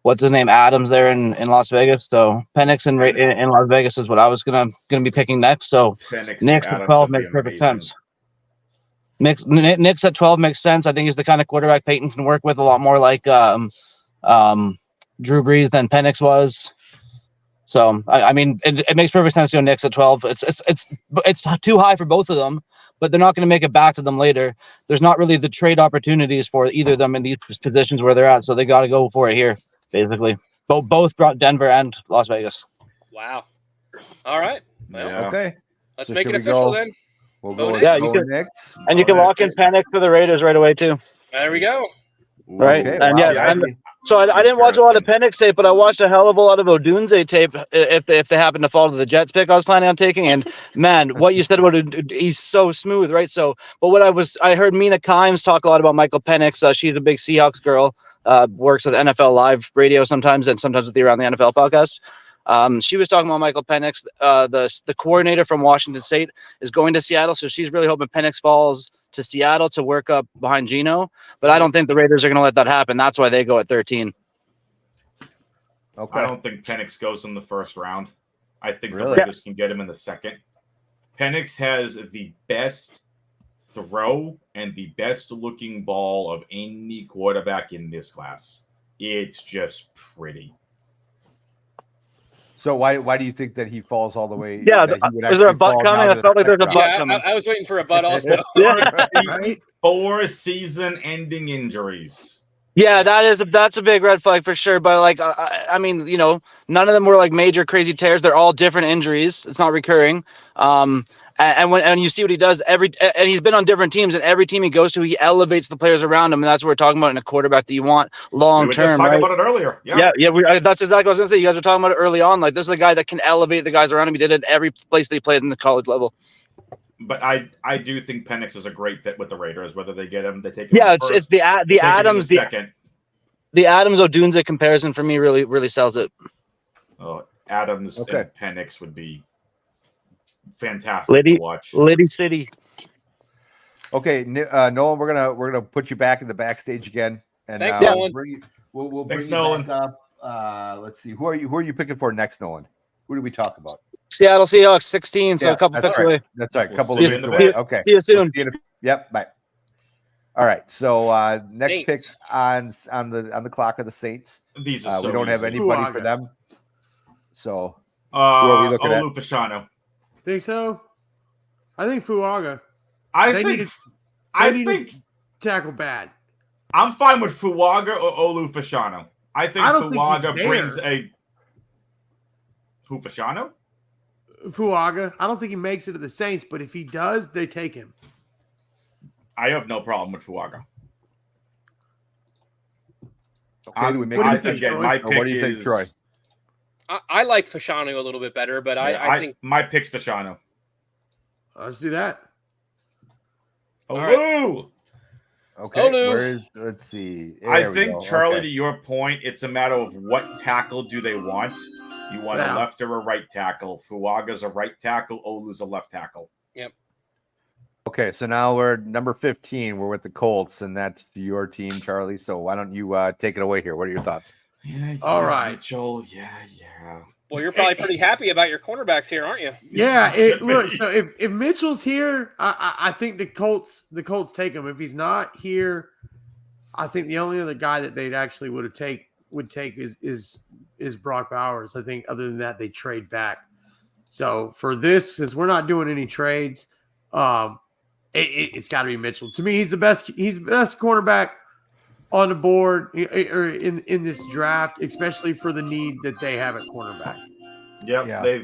what's his name, Adams there in Las Vegas. So Penix in Las Vegas is what I was gonna be picking next. So Nix at 12 makes perfect sense. Nix at 12 makes sense. I think he's the kind of quarterback Peyton can work with a lot more like Drew Brees than Penix was. So I mean, it makes perfect sense to go Nix at 12. It's too high for both of them, but they're not going to make it back to them later. There's not really the trade opportunities for either of them in these positions where they're at, so they got to go for it here, basically. Both brought Denver and Las Vegas. Wow. All right. Well, okay. Let's make it official then. We'll go you can Nix. And you can lock in Penix for the Raiders right away too. There we go. Right. Okay, and wow. So I didn't watch a lot of Penix tape, but I watched a hell of a lot of Odunze tape if they happen to fall to the Jets pick I was planning on taking. And man, what you said about he's so smooth, right? So, but I heard Mina Kimes talk a lot about Michael Penix. She's a big Seahawks girl, works at NFL Live radio sometimes and sometimes with the Around the NFL podcast. She was talking about Michael Penix. The coordinator from Washington State is going to Seattle, so she's really hoping Penix falls to Seattle to work up behind Geno. But I don't think the Raiders are going to let that happen. That's why they go at 13. Okay. I don't think Penix goes in the first round. I think the Raiders can get him in the second. Penix has the best throw and the best looking ball of any quarterback in this class. It's just pretty. So why do you think that he falls all the way? Yeah, is there a butt coming? I felt like there's a butt coming. I was waiting for a butt also. Right? 4 season-ending injuries. Yeah, that's a big red flag for sure. But like, I mean, none of them were like major crazy tears. They're all different injuries. It's not recurring. And you see what he does and he's been on different teams, and every team he goes to, he elevates the players around him, and that's what we're talking about in a quarterback that you want long term. We were just talking about it earlier. Yeah. That's exactly what I was gonna say. You guys were talking about it early on. Like, this is a guy that can elevate the guys around him. He did it at every place they played in the college level. But I do think Penix is a great fit with the Raiders. Whether they get him, they take him. Yeah, it's the Adams the Adams Odunze comparison for me really sells it. Oh, Adams and Penix would be fantastic to watch. Liddy City. Okay, Nolan, we're gonna put you back in the backstage again, and thanks, Nolan. We'll bring you Nolan. Back up. Let's see, who are you picking for next, Nolan? Who do we talk about? Seattle Seahawks 16, so a couple picks away. That's right, a couple of picks away. Okay, see you soon. Yep, bye. All right. So next Saints. pick on the clock of the Saints. These are so we don't have easy. anybody for Fuaga. them. So who are we looking at? Olu Fashanu. Think so? I think Fuaga. I They think need to tackle bad. I'm fine with Fuaga or Olu Fashanu. I think I don't think Fuaga he's brings there. a who Fashanu? Fuaga. I don't think he makes it to the Saints, but if he does, they take him. I have no problem with Fuaga. Okay, do we make What do you it? think, again, Troy? my Or pick what do you think, is Troy? I like Fashanu a little bit better, but I think my pick's Fashanu. Let's do that. Olu. Okay, Olu. let's see. I There we think, go. Charlie, Okay. to your point, it's a matter of what tackle do they want. You want Yeah. a left or a right tackle. Fuaga's a right tackle. Olu's a left tackle. Okay, so now we're number 15. We're with the Colts, and that's your team, Charlie. So why don't you take it away here? What are your thoughts? Yeah, All right. Joel. Yeah. well, you're probably pretty happy about your cornerbacks here, aren't you? Yeah, Should look. be. So if Mitchell's here, I think the Colts take him. If he's not here, I think the only other guy that they'd actually would take is Brock Bowers. I think other than that, they trade back. So for this, since we're not doing any trades, it's got to be Mitchell. To me, he's the best. He's the best cornerback on the board or in this draft, especially for the need that they have at cornerback. Yep. Yeah.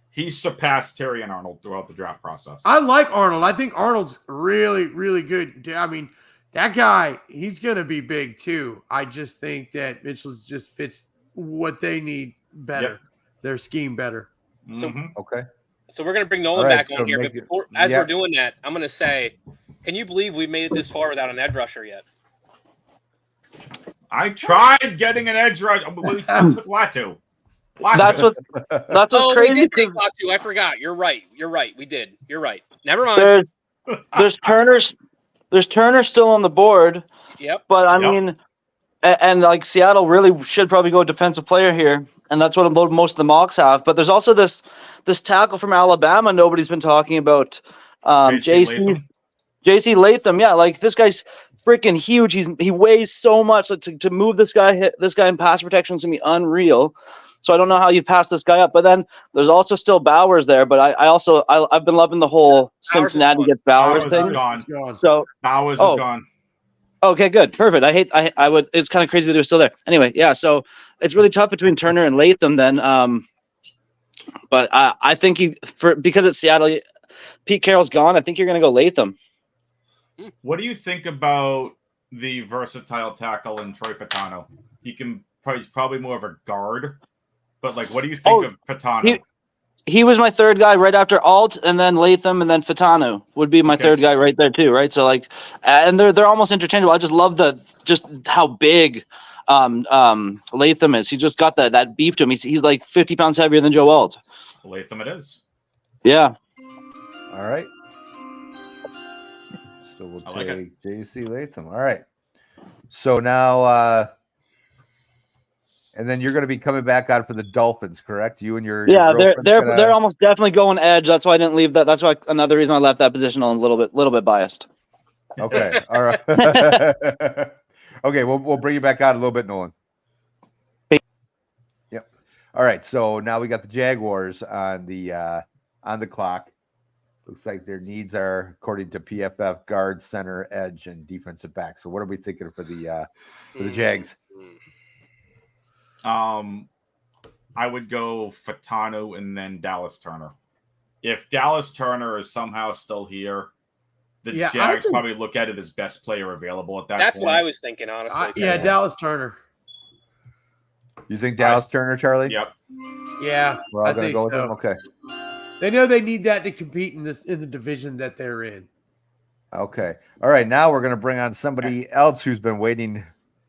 He surpassed Terry and Arnold throughout the draft process. I like Arnold. I think Arnold's really, really good. I mean, that guy, he's going to be big too. I just think that Mitchell's just fits what they need better, Yep. their scheme better. So Okay. So we're going to bring Nolan All right, back so on here. make But it- before, as yeah. we're doing that, I'm going to say, can you believe we made it this far without an edge rusher yet? I tried getting an edge rush. We took Latu. That's what's Oh, we crazy. did take 'Cause Latu. I forgot. You're right. We did. You're right. Never mind. there's Turner still on the board, Yep. but I Yep. mean, and like Seattle really should probably go defensive player here, and that's what most of the mocks have. But there's also this tackle from Alabama nobody's been talking about. JC Latham, yeah, like this guy's freaking huge. He weighs so much. Like to move this guy in pass protection is gonna be unreal. So I don't know how you pass this guy up. But then there's also still Bowers there. But I've been loving the whole Cincinnati gets Bowers Bowers is thing. gone. So Bowers Oh. is gone. okay, good, perfect. I would. It's kind of crazy that they're still there. Anyway, yeah. So it's really tough between Turner and Latham then. But I think because it's Seattle, Pete Carroll's gone. I think you're gonna go Latham. What do you think about the versatile tackle in Troy Fatano? He's probably more of a guard, but like, what do you think of Fatano? He was my third guy right after Alt, and then Latham, and then Fatano would be my third guy right there too, right? So like, and they're almost interchangeable. I just love just how big Latham is. He just got that beef to him. He's like 50 pounds heavier than Joe Alt. Latham it is. Yeah. All right. So we'll I like take JC Latham. All right. So now, and then you're going to be coming back on for the Dolphins, correct? You and your girlfriend's they're almost definitely going edge. That's why I didn't leave that. That's why another reason I left that position. I'm a little bit biased. Okay. All right. Okay. We'll bring you back on a little bit, Nolan. Yep. All right. So now we got the Jaguars on the clock. Looks like their needs are, according to PFF, guard, center, edge, and defensive back. So what are we thinking for the Jags? I would go Fatano and then Dallas Turner. If Dallas Turner is somehow still here, the Jags probably look at it as best player available at that That's point. what I was thinking, honestly. Dallas Turner. You think Dallas Turner, Charlie? Yep. Yeah, We're all I going to think go with so. them? Okay. They know they need that to compete in the division that they're in. Okay. All right. Now we're going to bring on somebody else who's been waiting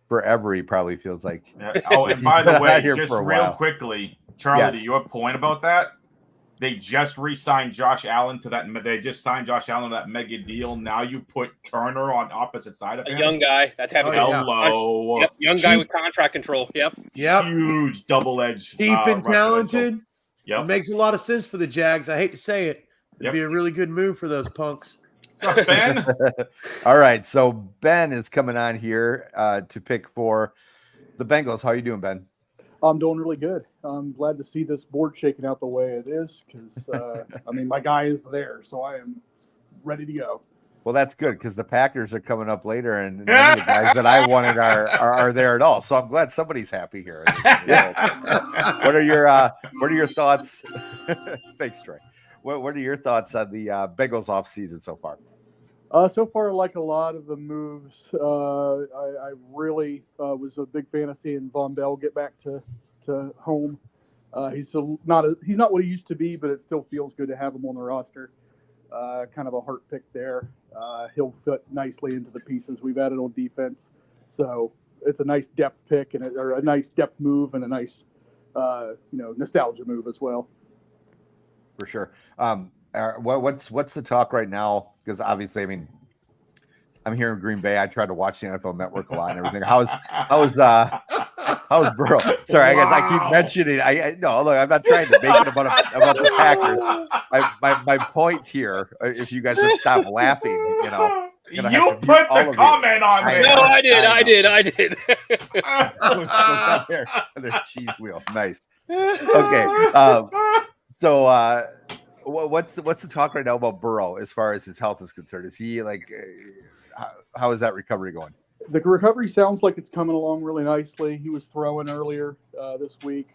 forever, he probably feels like. Yeah. Oh, and by He's the been way, out here just for a real while. quickly, Charlie, Yes. to your point about that, they just re-signed Josh Allen to that. They just signed Josh Allen to that mega deal. Now you put Turner on opposite side of A him. young guy. That's having Hello. Yep, young guy with contract control. Yep. Huge double-edged. Cheap and rushing talented. Yep. It makes a lot of sense for the Jags. I hate to say it. It'd Yep. be a really good move for those punks. What's up, Ben? All right, so Ben is coming on here to pick for the Bengals. How are you doing, Ben? I'm doing really good. I'm glad to see this board shaking out the way it is because, I mean, my guy is there, so I am ready to go. Well, that's good because the Packers are coming up later, and none of the guys that I wanted are there at all. So I'm glad somebody's happy here. What are your thoughts? Thanks, Troy. What are your thoughts on the Bengals off season so far? So far, I like a lot of the moves. I really was a big fan of seeing Von Bell get back to home. He's not what he used to be, but it still feels good to have him on the roster. Kind of a heart pick there. He'll fit nicely into the pieces we've added on defense. So it's a nice depth pick or a nice depth move and a nice nostalgia move as well. For sure. What's the talk right now? Because obviously, I mean, I'm here in Green Bay. I try to watch the NFL Network a lot and everything. How's Burrow? Sorry, I keep mentioning. No, look, I'm not trying to make it about the Packers. My point here, if you guys would stop laughing, You put the comment on there. No, I did. The cheese wheel, nice. Okay, so what's the talk right now about Burrow as far as his health is concerned? Is he like, how is that recovery going? The recovery sounds like it's coming along really nicely. He was throwing earlier this week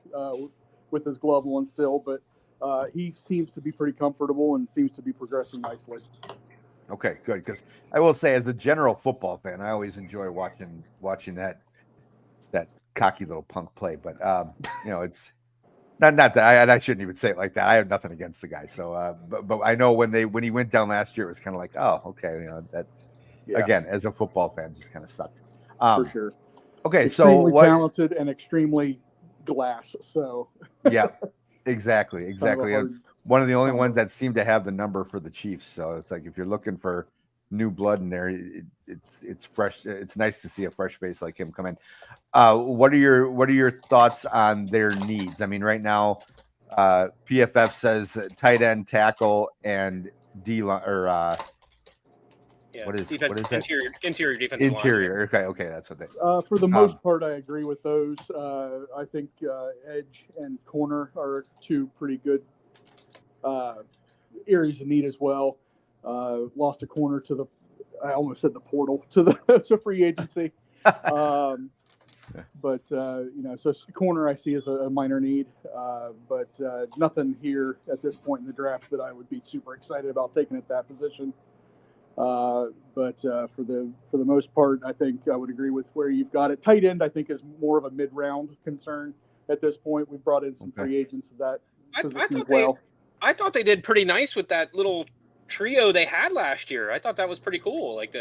with his glove on still, but he seems to be pretty comfortable and seems to be progressing nicely. Okay, good. Because I will say, as a general football fan, I always enjoy watching that cocky little punk play. But it's not that I shouldn't even say it like that. I have nothing against the guy. So, but I know when he went down last year, it was kind of like, oh, okay, that. Yeah. Again, as a football fan, just kind of sucked. For sure. Okay, extremely talented and extremely glass. So yeah, exactly. And one of the only ones that seemed to have the number for the Chiefs. So it's like if you're looking for new blood in there, it's fresh. It's nice to see a fresh face like him come in. What are your thoughts on their needs? I mean, right now, PFF says tight end, tackle, and D line or. Yeah, what is that? Interior defense. Interior. Line. Okay, that's what they. For the most part, I agree with those. I think edge and corner are two pretty good areas of need as well. Lost a corner to I almost said the portal to free agency. But so corner I see as a minor need, but nothing here at this point in the draft that I would be super excited about taking at that position. But for the most part, I think I would agree with where you've got it. Tight end, I think, is more of a mid-round concern at this point. We've brought in some free agents of that position as well. I thought they did pretty nice with that little trio they had last year. I thought that was pretty cool. Like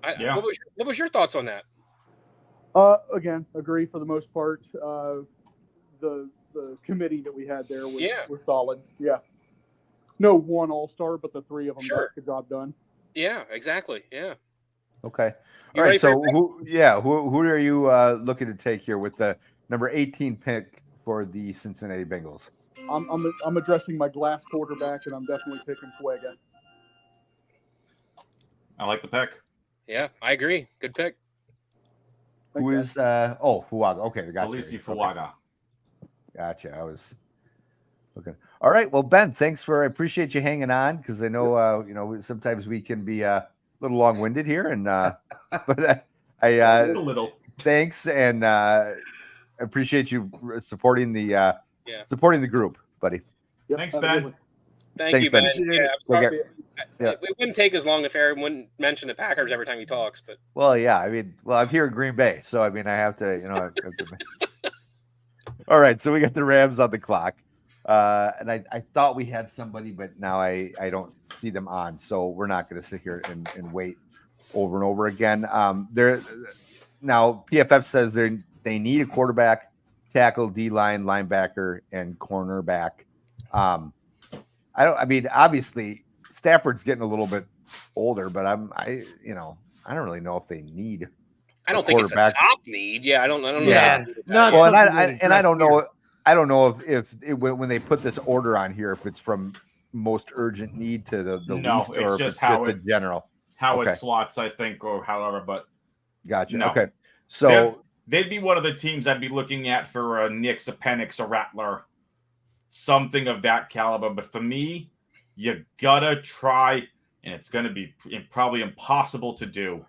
what was your thoughts on that? Again, agree for the most part. The committee that we had there was solid. Yeah. No one all-star, but the three of them got the job done. Yeah, exactly. Yeah. Okay. All right. So who are you looking to take here with the number 18 pick for the Cincinnati Bengals? I'm addressing my glass quarterback, and I'm definitely picking Fuega. I like the pick. Yeah, I agree. Good pick. Who is Fuaga? Okay, got Alisi Fuaga. Gotcha. I was looking. All right. Well, Ben, I appreciate you hanging on because I know sometimes we can be a little long-winded here, and but a little. Thanks, and appreciate you supporting the group, buddy. Yep, thanks, Ben. Thanks, you, Ben. Ben. It wouldn't take as long if Aaron wouldn't mention the Packers every time he talks, but I'm here in Green Bay, so I have to, All right, so we got the Rams on the clock. And I thought we had somebody, but now I don't see them on. So we're not going to sit here and wait over and over again. Now PFF says they need a quarterback, tackle, D-line, linebacker, and cornerback. Obviously Stafford's getting a little bit older, but I don't really know if they need. I don't think it's a top need. Yeah, I don't know. Yeah, I don't know. I don't know if when they put this order on here, if it's from most urgent need to the No, least, it's or if just it's how just a general? How Okay. it slots, I think, or however. But Gotcha. no. Okay. So they'd be one of the teams I'd be looking at for a Nix, a Penix, a Rattler, something of that caliber. But for me, you gotta try, and it's going to be probably impossible to do.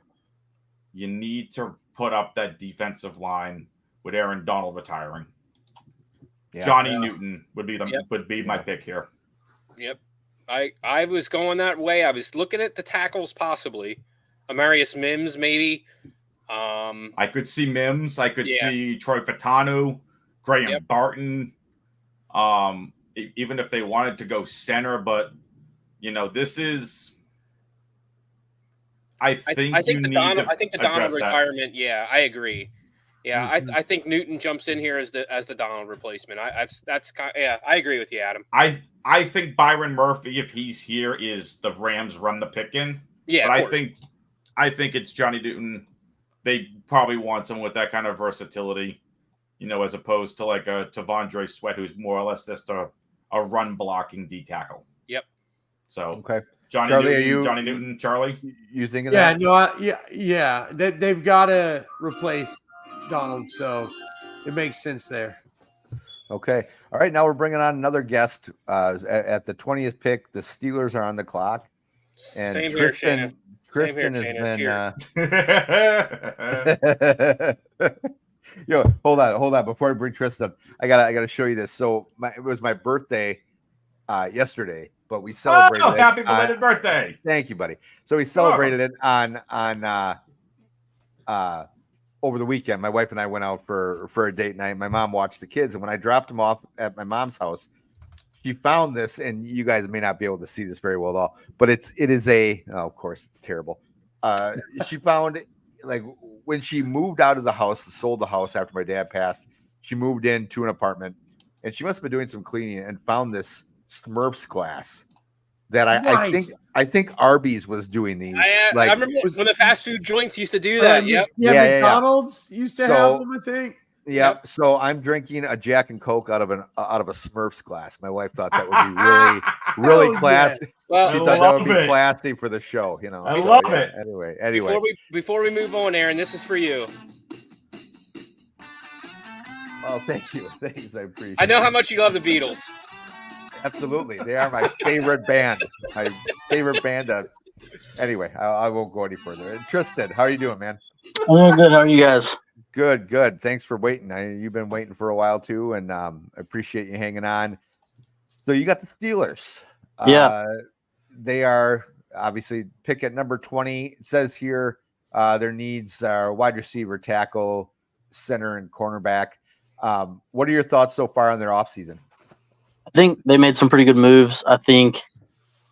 You need to put up that defensive line with Aaron Donald retiring. yeah. Johnny Newton would be my pick here. Yep. I was going that way. I was looking at the tackles possibly. Amarius Mims maybe. I could see Mims. I could see Troy Fatanu, Graham Barton. Even if they wanted to go center, but this is. I think the Donald retirement. Yeah, I agree. Yeah, Mm-hmm. I think Newton jumps in here as the Donald replacement. I agree with you, Adam. I think Byron Murphy, if he's here, is the Rams run the pick in. Yeah, but I think it's Johnny Newton. They probably want someone with that kind of versatility, as opposed to like a Tavondre Sweat, who's more or less just a run blocking D tackle. Yep. So okay, Johnny Newton, Charlie. You thinking that? Yeah. They've got to replace Donald, so it makes sense there. Okay. All right. Now we're bringing on another guest. At the 20th pick, the Steelers are on the clock, and Same Tristan here, has Shannon. been. Yo, hold on. Before I bring Tristan, I gotta show you this. So it was my birthday yesterday, but we celebrated. Oh, happy belated birthday! Thank you, buddy. So we celebrated it on over the weekend. My wife and I went out for a date night. My mom watched the kids, and when I dropped them off at my mom's house, she found this, and you guys may not be able to see this very well at all, but it is of course it's terrible. She found, like, when she moved out of the house, sold the house after my dad passed, she moved into an apartment, and she must have been doing some cleaning and found this Smurfs glass that I think Arby's was doing these. I remember when the fast food joints used to do that. Yeah, McDonald's used to have them, I think. Yep. So I'm drinking a Jack and Coke out of a Smurfs glass. My wife thought that would be really classy. Yeah. Well, she thought that would be classy for the show. I love it. Anyway. Before we move on, Aaron, this is for you. Oh, thank you. Thanks. I appreciate it. I know how much you love the Beatles. Absolutely. They are my favorite band. Anyway, I won't go any further. Tristan, how are you doing, man? I'm good. How are you guys? Good. Thanks for waiting. You've been waiting for a while too, and I appreciate you hanging on. So you got the Steelers. Yeah. They are obviously pick at number 20. It says here their needs are wide receiver, tackle, center, and cornerback. What are your thoughts so far on their offseason? I think they made some pretty good moves. I think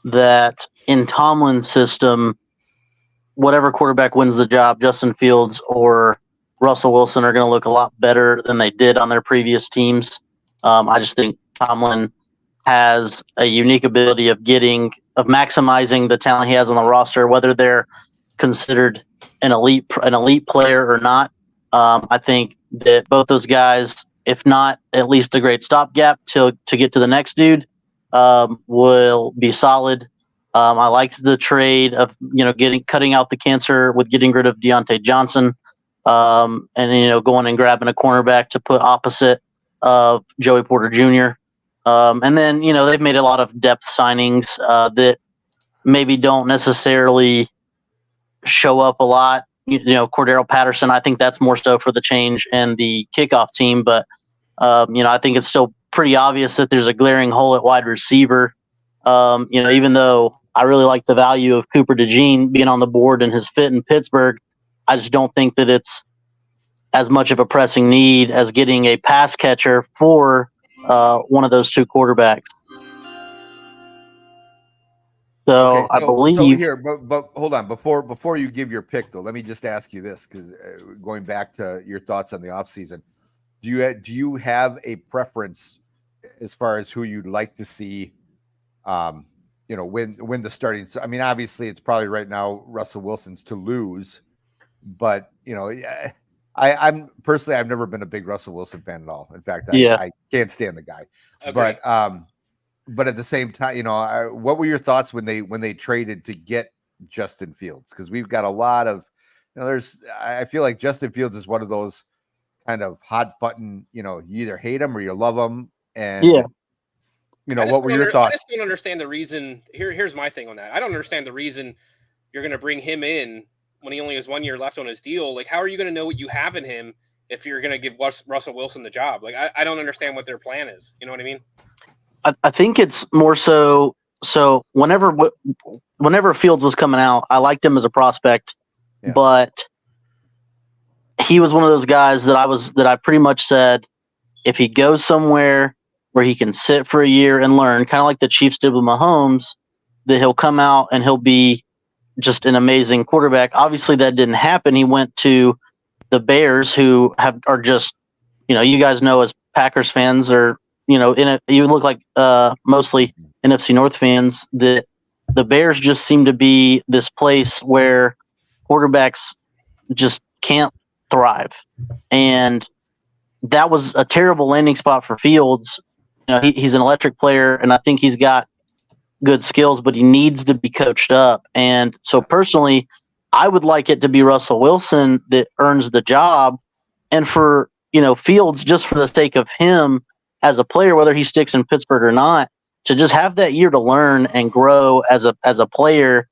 that in Tomlin's system, whatever quarterback wins the job, Justin Fields or Russell Wilson, are going to look a lot better than they did on their previous teams. I just think Tomlin has a unique ability of maximizing the talent he has on the roster, whether they're considered an elite player or not. I think that both those guys, if not at least a great stopgap to get to the next dude, will be solid. I liked the trade of cutting out the cancer with getting rid of Deontay Johnson, and going and grabbing a cornerback to put opposite of Joey Porter Jr. And then they've made a lot of depth signings that maybe don't necessarily show up a lot. Cordero Patterson, I think that's more so for the change and the kickoff team, but I think it's still pretty obvious that there's a glaring hole at wide receiver. Even though I really like the value of Cooper DeJean being on the board and his fit in Pittsburgh, I just don't think that it's as much of a pressing need as getting a pass catcher for one of those two quarterbacks. So okay, I believe so here, but hold on, before you give your pick though, let me just ask you this, because going back to your thoughts on the offseason, do you have a preference as far as who you'd like to see win the starting? I mean, obviously it's probably right now Russell Wilson's to lose, but I'm personally, I've never been a big Russell Wilson fan at all. In fact, I can't stand the guy. Agreed. But but at the same time, what were your thoughts when they traded to get Justin Fields? Because we've got a lot of, I feel like Justin Fields is one of those kind of hot button, you either hate him or you love him. And Yeah. What were your thoughts? I just don't understand the reason. Here's my thing on that. I don't understand the reason you're going to bring him in when he only has 1 year left on his deal. Like, how are you going to know what you have in him if you're going to give Russell Wilson the job? Like, I don't understand what their plan is. You know what I mean? I think it's more so whenever Fields was coming out, I liked him as a prospect, but he was one of those guys that I pretty much said, if he goes somewhere where he can sit for a year and learn, kind of like the Chiefs did with Mahomes, that he'll come out and he'll be just an amazing quarterback. Obviously that didn't happen. He went to the Bears, who are just, you guys know as Packers fans, or you look like mostly NFC North fans, that the Bears just seem to be this place where quarterbacks just can't thrive. And that was a terrible landing spot for Fields. He's an electric player, and I think he's got good skills, but he needs to be coached up. And so personally, I would like it to be Russell Wilson that earns the job. And for, Fields, just for the sake of him as a player, whether he sticks in Pittsburgh or not, to just have that year to learn and grow as a player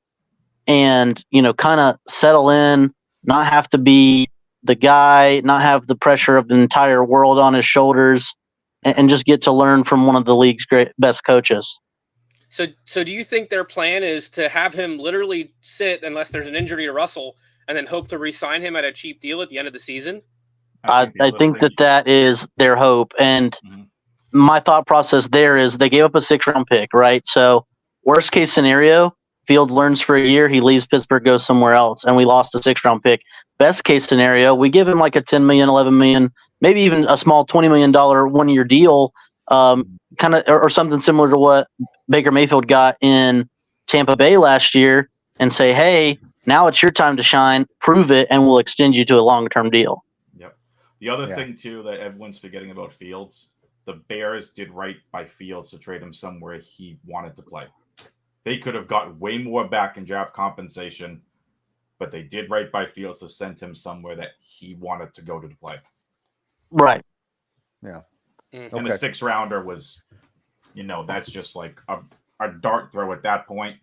and, kind of settle in, not have to be the guy, not have the pressure of the entire world on his shoulders, and just get to learn from one of the league's best coaches. So do you think their plan is to have him literally sit unless there's an injury to Russell and then hope to re-sign him at a cheap deal at the end of the season? I think that is their hope. And my thought process there is they gave up a 6th-round pick, right? So worst case scenario, Fields learns for a year, he leaves Pittsburgh, goes somewhere else, and we lost a 6th-round pick. Best case scenario, we give him like a $10 million, $11 million, maybe even a small $20 million 1-year deal, kind of, or something similar to what Baker Mayfield got in Tampa Bay last year, and say, hey, now it's your time to shine, prove it, and we'll extend you to a long-term deal. Yep. The other thing, too, that everyone's forgetting about Fields, the Bears did right by Fields to trade him somewhere he wanted to play. They could have got way more back in draft compensation, but they did right by Fields to send him somewhere that he wanted to go to play. Right. Yeah. And the 6th-rounder was, that's just like a dart throw at that point.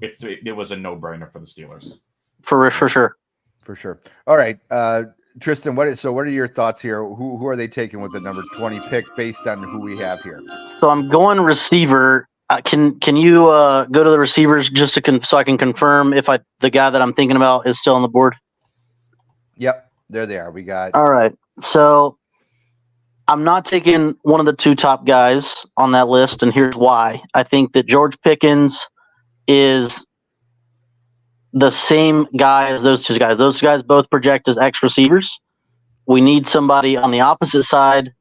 It was a no-brainer for the Steelers. For sure. For sure. All right. Tristan, what are your thoughts here? Who are they taking with the number 20 pick based on who we have here? So I'm going receiver. Can you go to the receivers just so I can confirm if the guy that I'm thinking about is still on the board? Yep, there they are. We got. All right. So I'm not taking one of the 2 top guys on that list, and here's why. I think that George Pickens is the same guy as those 2 guys. Those guys both project as X receivers. We need somebody on the opposite side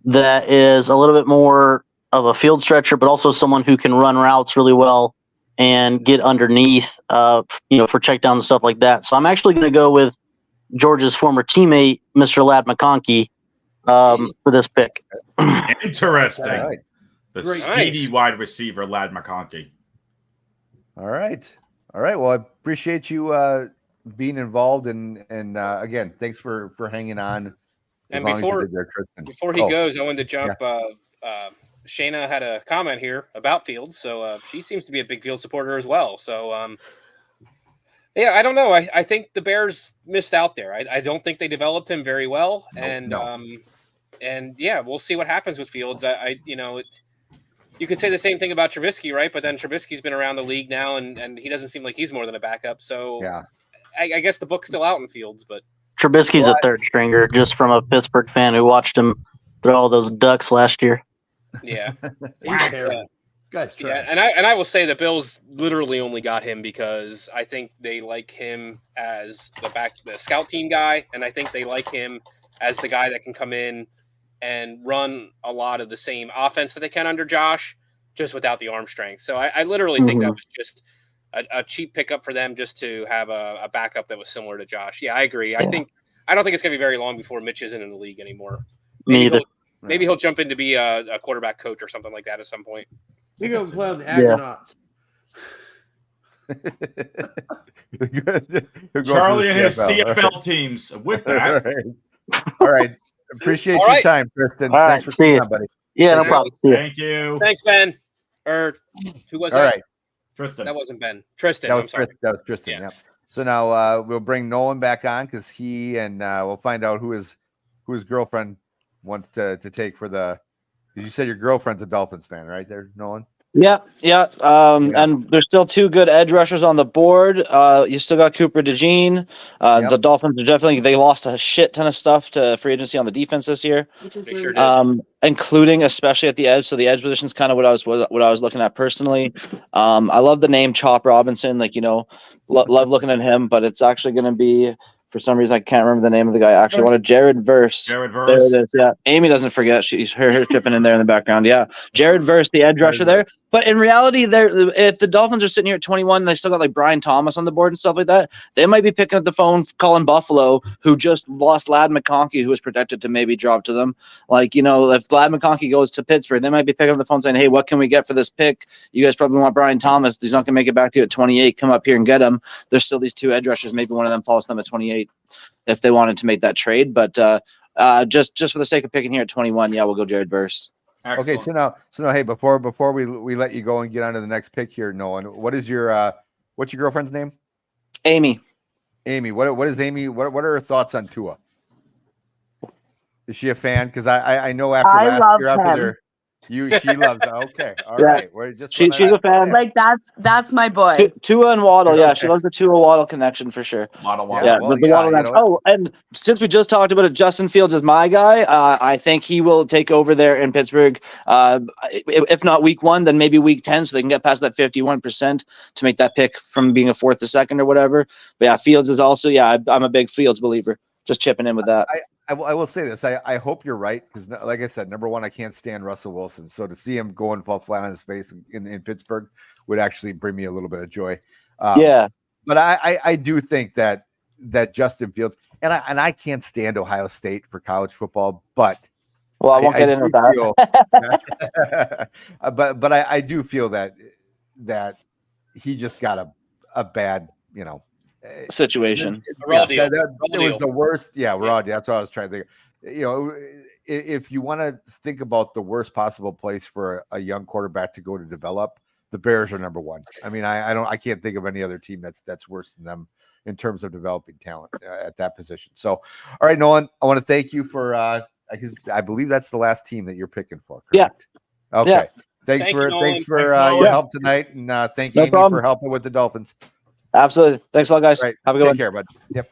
that is a little bit more of a field stretcher, but also someone who can run routes really well and get underneath, for check downs and stuff like that. So I'm actually going to go with George's former teammate, Mr. Ladd McConkey, for this pick. Interesting. Right. The speedy wide receiver, Ladd McConkey. All right. Well, I appreciate you being involved, and again, thanks for hanging on. And before he goes, I wanted to jump. Shayna had a comment here about Fields, so she seems to be a big Fields supporter as well. So, I don't know. I think the Bears missed out there. I don't think they developed him very well, and we'll see what happens with Fields. You could say the same thing about Trubisky, right? But then Trubisky's been around the league now, and he doesn't seem like he's more than a backup. So, I guess the book's still out in Fields, but Trubisky's a 3rd stringer, just from a Pittsburgh fan who watched him throw all those ducks last year. Yeah, he's terrible. Guy's trash. Yeah, and I will say the Bills literally only got him because I think they like him as the scout team guy, and I think they like him as the guy that can come in and run a lot of the same offense that they can under Josh, just without the arm strength. So I literally think that was just a cheap pickup for them just to have a backup that was similar to Josh. Yeah, I agree. I don't think it's going to be very long before Mitch isn't in the league anymore. Me either. Maybe he'll jump in to be a quarterback coach or something like that at some point. We go play on the Yeah. Agronauts. Charlie and his CFL teams. With that, All right. Appreciate All your right. time, Tristan. All right, Thanks for see coming ya. on, buddy. Yeah, no Take care. problem. See ya. thank you, Thanks, Ben. Or who was All that? right. Tristan. That wasn't Ben. Tristan. That I'm was sorry. That was Tristan. Yeah. Yeah. So now we'll bring Nolan back on because he and we'll find out who his girlfriend wants to take for the. Because you said your girlfriend's a Dolphins fan, right? There, Nolan. Yeah. Yeah. And there's still 2 good edge rushers on the board. You still got Cooper DeJean. Yep. The Dolphins are they lost a shit ton of stuff to free agency on the defense this year. They sure did. Including especially at the edge. So the edge position is kind of what I was looking at personally. I love the name Chop Robinson. Like, love looking at him, but it's actually going to be, for some reason, I can't remember the name of the guy. I actually wanted Jared Verse. Jared There Verse. it is. Yeah. Amy doesn't forget. She's her chipping in there in the background. Yeah. Jared Verse, the edge rusher there. But in reality, if the Dolphins are sitting here at 21, they still got like Brian Thomas on the board and stuff like that. They might be picking up the phone, calling Buffalo, who just lost Lad McConkey, who was projected to maybe drop to them. Like, if Lad McConkey goes to Pittsburgh, they might be picking up the phone saying, hey, what can we get for this pick? You guys probably want Brian Thomas. He's not going to make it back to you at 28. Come up here and get him. There's still these 2 edge rushers. Maybe one of them falls to them at 28 if they wanted to make that trade. But just for the sake of picking here at 21, yeah, we'll go Jared Verse. Excellent. Okay, so now, hey, before we let you go and get on to the next pick here, Nolan, what's your girlfriend's name? Amy. Amy. What is Amy? What are her thoughts on Tua? Is she a fan? Because I know after I last love year after him. their she loves. Okay, all Yeah. right. We're just She's a fan. Like that's my boy. Tua and Waddle, yeah, she Okay. loves the Tua Waddle connection for sure. Waddle. Yeah, well, the yeah, Waddle. you know what? And since we just talked about it, Justin Fields is my guy. I think he will take over there in Pittsburgh. If not week 1, then maybe week 10, so they can get past that 51% to make that pick from being a 4th to 2nd or whatever. But yeah, Fields is also, I'm a big Fields believer. Just chipping in with that. I will say this. I hope you're right because, like I said, number one, I can't stand Russell Wilson. So to see him go and fall flat on his face in Pittsburgh would actually bring me a little bit of joy. Yeah. But I do think that Justin Fields and I can't stand Ohio State for college football, but Well, I won't get into that. But I do feel that he just got a bad, situation. Raw deal. It was the worst. Yeah, raw deal. That's what I was trying to think. If you want to think about the worst possible place for a young quarterback to go to develop, the Bears are number 1. I mean, I can't think of any other team that's worse than them in terms of developing talent at that position. So, all right, Nolan, I want to thank you for. I believe that's the last team that you're picking for. Correct? Yeah. Okay. Yeah. Thanks Thank for you, Nolan. your help tonight, and thank No Amy problem. for helping with the Dolphins. Absolutely. Thanks a lot, guys. Right. Have a good Take one. care, bud. Yep.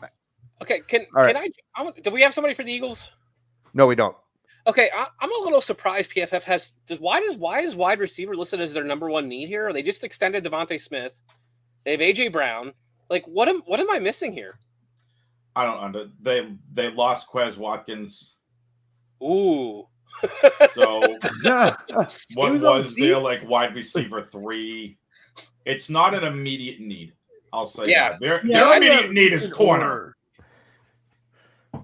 Okay. All right. Do we have somebody for the Eagles? No, we don't. Okay, I'm a little surprised PFF has. Why is wide receiver listed as their number 1 need here? They just extended Devontae Smith. They have AJ Brown. Like, what am I missing here? I don't under. They lost Quez Watkins. Ooh. So what was was on their like wide receiver 3? It's not an immediate need. I'll say Yeah. that. Their immediate need is corner.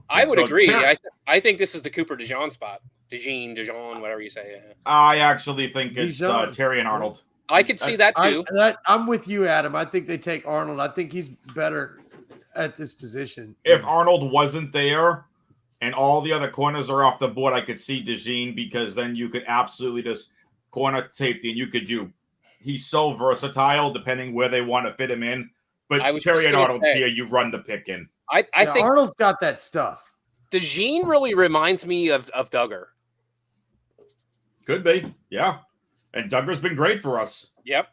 I would So agree. Ter- I think this is the Cooper DeJean spot. DeJean, whatever you say. I actually think it's Bijan. Terry and Arnold. I could see that too. I'm with you, Adam. I think they take Arnold. I think he's better at this position. If Arnold wasn't there and all the other corners are off the board, I could see DeJean because then you could absolutely just corner safety and you could do. He's so versatile depending where they want to fit him in. But I was Terry just and gonna Arnold's say- here, you run the pick in. I think Arnold's got that stuff. DeJean really reminds me of Duggar. Could be, yeah. And Duggar's been great for us. Yep.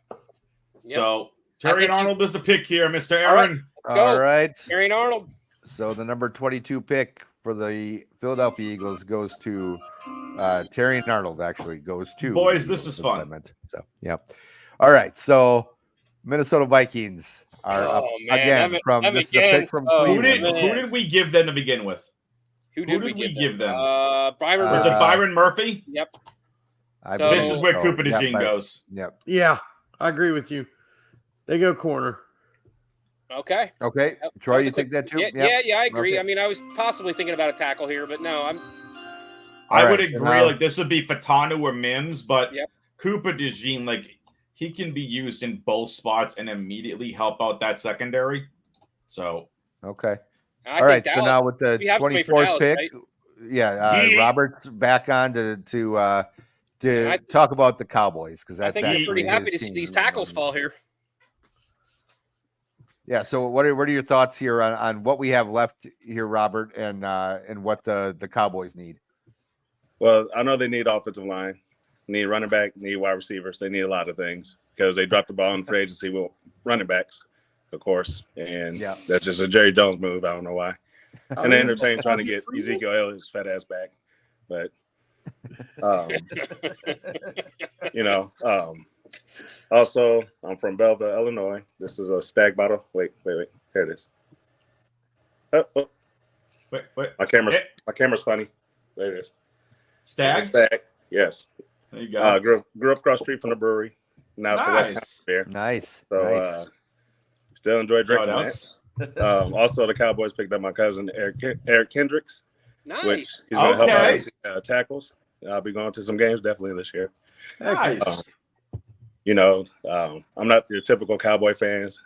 So I Terry think and Arnold is the pick here, Mr. All right. Aaron. Go. All right. Terry and Arnold. So the number 22 pick for the Philadelphia Eagles goes to Terry and Arnold. Actually, goes to Boys, the this Eagles, is that's what I fun. meant. So yeah. All right. So Minnesota Vikings are up man, again from them this is a again. pick from Oh, Who Cleveland. did we give them to begin with? Who did we give them? Byron. Was Murphy. it Byron Murphy? Yep. I So- This is where so. Cooper Yep, DeJean goes. Yep. Yeah, I agree with you. They go corner. Okay. Okay. Yep. Troy, was you a quick- think that too? Yeah, I agree. Okay. I mean, I was possibly thinking about a tackle here, but no, I'm I All would right, so agree. now- Like this would be Fatanu or Mims, but Yep. Cooper DeJean, like he can be used in both spots and immediately help out that secondary. So okay. I All right. think So Dallas, now with the we have to wait for 24th Dallas, pick, right? yeah, Robert's back on to talk about the Cowboys because I that's think you're pretty actually happy to his see team. these tackles fall here. Yeah. So what are your thoughts here on what we have left here, Robert, and what the Cowboys need? Well, I know they need offensive line, need running back, need wide receivers. They need a lot of things because they dropped the ball in free agency with running backs, of course, and that's just a Jerry Jones move. I don't know why. And they entertained trying to get Ezekiel Elliott's fat ass back, but also, I'm from Belleville, Illinois. This is a Stag bottle. Wait. Here it is. Oh. Wait. My camera's funny. There it is. Stag? Stag. Yes. There you go. Grew up across the street from the brewery. Now it's the West Fair. Nice. So still enjoy drinking that. Also, the Cowboys picked up my cousin Eric Kendricks. Nice. Which he's going to help out tackles. I'll be going to some games definitely this year. Nice. I'm not your typical Cowboy fans.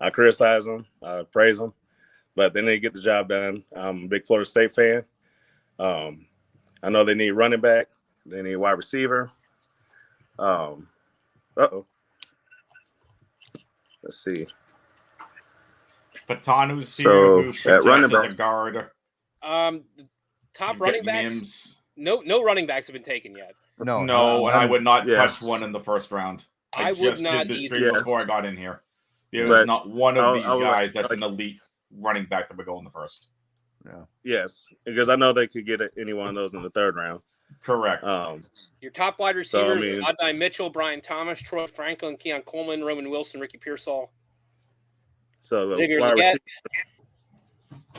I criticize them, I praise them, but then they get the job done. I'm a big Florida State fan. I know they need running back. They need wide receiver. Let's see. Fatanu's here. So, who at running projects as back. a guard. The top running backs. Mims. No running backs have been taken yet. No, and I would not touch one in the first round. I would just not did the stream either. before I got in here. There's not one of these guys that's an elite running back that would go in the first. No. Yes, because I know they could get any one of those in the third round. Correct. Your top wide receivers: I mean- Adonai Mitchell, Brian Thomas, Troy Franklin, Keon Coleman, Roman Wilson, Ricky Pearsall, So the Xavier wide Legette.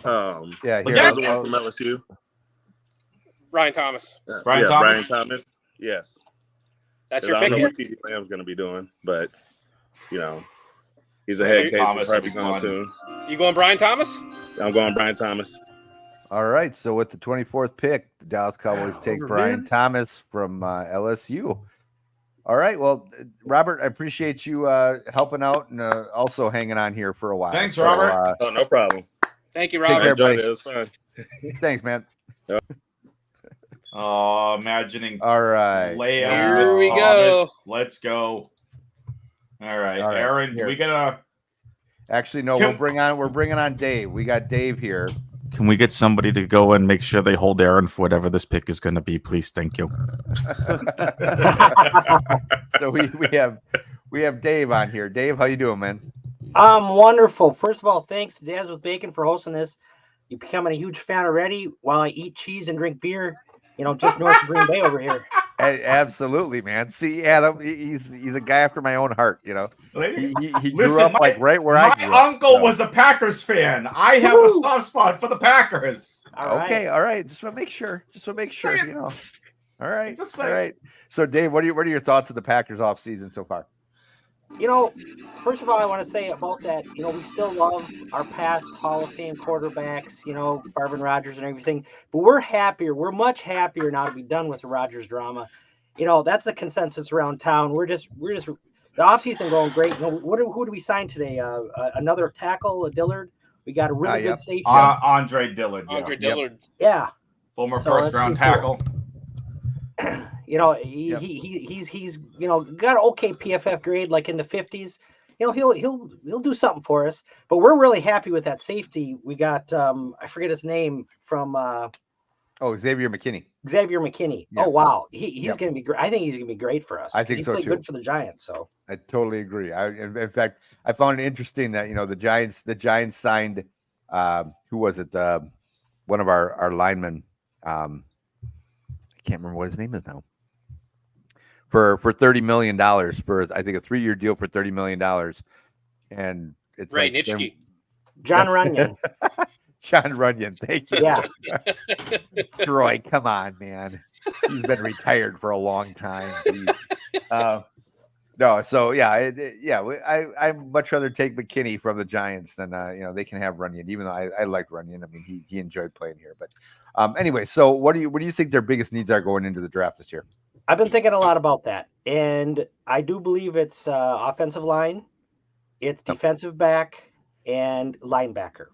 receiver, Yeah, the other one from LSU. Brian Thomas. Brian Thomas? Brian Thomas. Yes. That's 'Cause your I pick don't know here? what CD Lamb's going to be doing, but he's a head case. Thomas He's probably is going fun. soon. You going Brian Thomas? I'm going Brian Thomas. All right. So with the 24th pick, the Dallas Cowboys take over Brian Mims? Thomas from LSU. All right. Well, Robert, I appreciate you helping out and also hanging on here for a while. Thanks, Robert. Oh, no problem. Thank you, Take Robert. care, Enjoyed buddy. it. It was fun. Thanks, man. Oh, imagining All right. Leia. Here we Thomas. go. Let's go. All right, All right, Aaron. here. We gotta. Actually, no. Can- We're bringing on Dave. We got Dave here. Can we get somebody to go and make sure they hold Aaron for whatever this pick is going to be, please? Thank you. So we have Dave on here. Dave, how you doing, man? Wonderful. First of all, thanks to Daz with Bacon for hosting this. You're becoming a huge fan already while I eat cheese and drink beer, just north of Green Bay over here. Absolutely, man. See, Adam, he's a guy after my own heart. He grew Listen, up like right where I grew My up. uncle so. was a Packers fan. I have a soft spot for the Packers. All right. Okay, all right. Just want to make sure. saying. All right, Just all saying. right. So, Dave, what are your thoughts of the Packers off season so far? First of all, I want to say about that, we still love our past Hall of Fame quarterbacks, Marvin Rodgers and everything, but we're much happier now to be done with the Rodgers drama. That's the consensus around town. We're just the offseason going great. Who do we sign today? Another tackle, a Dillard. We got a really good safety. Andre Dillard. Yeah. Andre Dillard. Yeah. Former So first that's round pretty tackle. He's got an okay PFF grade, like in the 50s. He'll do something for us. But we're really happy with that safety. We got I forget his name from Xavier McKinney. Xavier McKinney. Yep. Oh wow, he's Yep. going to be great. I think he's going to be great for us. I think He so, played too. Good for the Giants. So I totally agree. In fact, I found it interesting that the Giants signed who was it? One of our linemen. I can't remember what his name is now. For $30 million for I think a 3-year deal for $30 million, and it's Ray like Nitschke. John Runyon. John Runyon. Thank you. Yeah. Troy, come on, man. He's been retired for a long time. No, so I'd much rather take McKinney from the Giants than they can have Runyon, even though I like Runyon. I mean, he enjoyed playing here. But anyway, so what do you think their biggest needs are going into the draft this year? I've been thinking a lot about that, and I do believe it's offensive line, it's defensive back, and linebacker.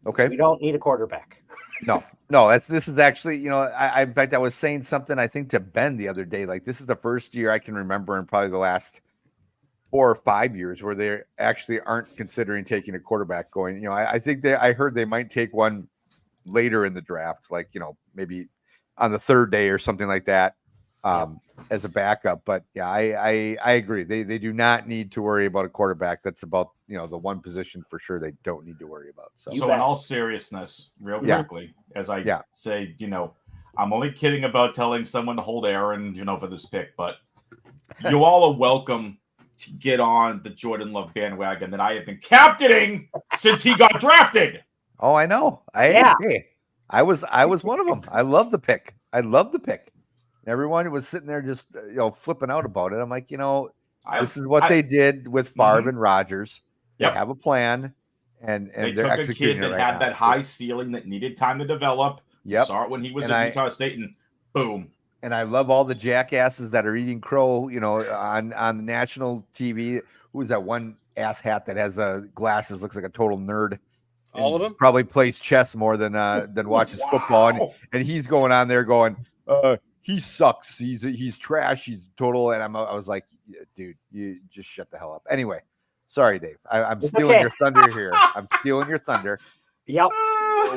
Okay. We don't need a quarterback. No. This is actually, in fact, I was saying something, I think, to Ben the other day. Like, this is the first year I can remember in probably the last 4 or 5 years where they actually aren't considering taking a quarterback going. I think I heard they might take one later in the draft, like, maybe on the 3rd day or something like that, as a backup. But yeah, I agree. They do not need to worry about a quarterback. That's about, the one position for sure they don't need to worry about. So in all seriousness, real quickly, as I say, I'm only kidding about telling someone to hold Aaron, for this pick, but you all are welcome to get on the Jordan Love bandwagon that I have been captaining since he got drafted. Oh, I know. I was one of them. I love the pick. Everyone was sitting there just flipping out about it. I'm like, this is what they did with Favre and Rodgers. They have a plan, and they they're took a executing kid that had that high ceiling that needed time to develop. Yep. Saw it when he was at Utah State, and boom. And I love all the jackasses that are eating crow, on national TV. Who's that one ass hat that has glasses, looks like a total nerd? All of them? Probably plays chess more than watches football. And he's going on there going, he sucks. He's trash. He's total. And I was like, dude, you just shut the hell up. Anyway, sorry, Dave. I'm stealing your thunder here. I'm stealing your thunder. Yep.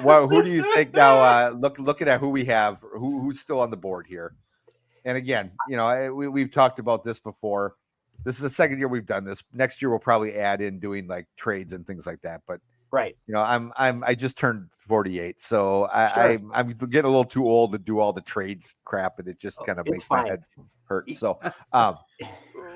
Who do you think now? Looking at who we have, who's still on the board here. And again, we've talked about this before. This is the second year we've done this. Next year we'll probably add in doing like trades and things like that. But right, I just turned 48, so I'm getting a little too old to do all the trades crap, and it just kind of makes my head hurt. So,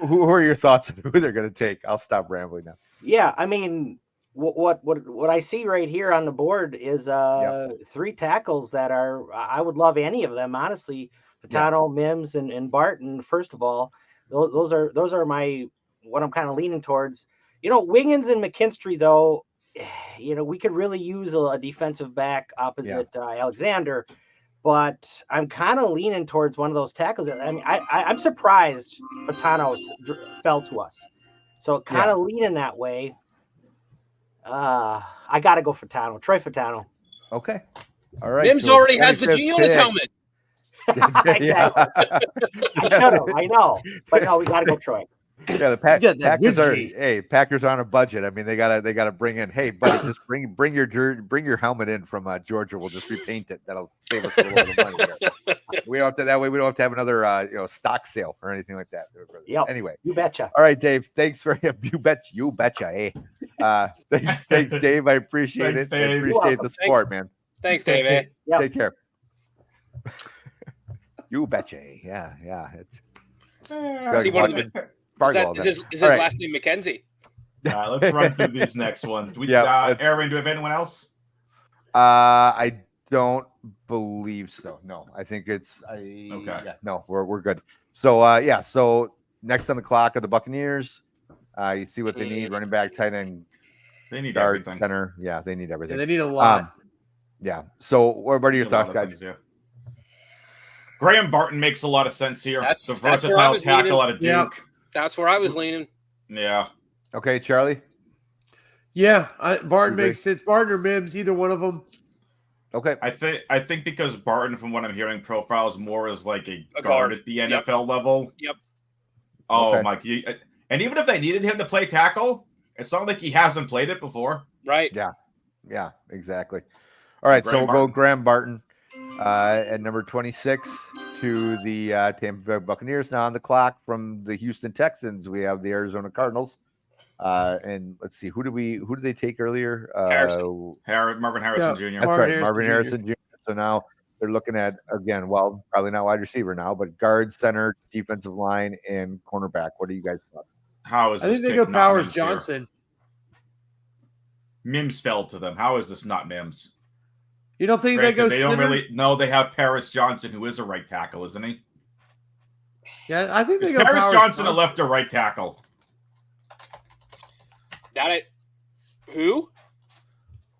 who are your thoughts on who they're going to take? I'll stop rambling now. Yeah, I mean, what I see right here on the board is 3 tackles that I would love any of them, honestly. Patano, Mims, and Barton. First of all, those are my what I'm kind of leaning towards. Wiggins and McKinstry, though, we could really use a defensive back opposite Alexander, but I'm kind of leaning towards one of those tackles. I mean, I'm surprised Patano fell to us, so kind of leaning that way. I got to go Fatano. Troy Fatano. Okay. All right. Mims already has the G on his helmet. Exactly. I should have. I know, but no, we got to go Troy. Yeah, the Packers are. Packers are on a budget. I mean, they gotta bring in. Hey, buddy, just bring your helmet in from Georgia. We'll just repaint it. That'll save us a little bit of money there. We don't have to. That way, we don't have to have another stock sale or anything like that. Yeah. Anyway, you betcha. All right, Dave. Thanks for you betcha. Hey, thanks, Dave. I appreciate it. Dave. I appreciate the support, man. Thanks, Dave. Yep. Take care. You betcha. Yeah. It's. Is his last name Mackenzie? Let's run through these next ones. Aaron, do we have anyone else? I don't believe so. No, I think it's okay. Yeah, no, we're good. So so next on the clock are the Buccaneers. You see what they need: running back, tight end, they need guard, everything. center. Yeah, they need everything. Yeah, they need a lot. So what are your thoughts, guys? Graham Barton makes a lot of sense here. That's the versatile tackle out of Duke. Yep. That's where I was leaning. Yeah. Okay, Charlie. Yeah, Barton makes sense. Barton or Mims, either one of them. Okay. I think because Barton, from what I'm hearing, profiles more as like a guard guard at the NFL level. Yep. Oh, okay. Mike. And even if they needed him to play tackle, it's not like he hasn't played it before. Right. Yeah, exactly. All right, so we'll go Graham Barton at number 26 to the Tampa Bay Buccaneers. Now on the clock from the Houston Texans, we have the Arizona Cardinals. And let's see, who did they take earlier? Marvin Harrison Jr. That's right, Marvin Harrison Jr. So now they're looking at, again, well, probably not wide receiver now, but guard, center, defensive line, and cornerback. What do you guys thought? How is I this think they pick go not Powers Mims here? Johnson. Mims fell to them. How is this not Mims? You don't think they go They center? don't really. No, they have Paris Johnson, who is a right tackle, isn't he? Yeah, I think they Is go Paris Powers Johnson a left or right tackle? Who?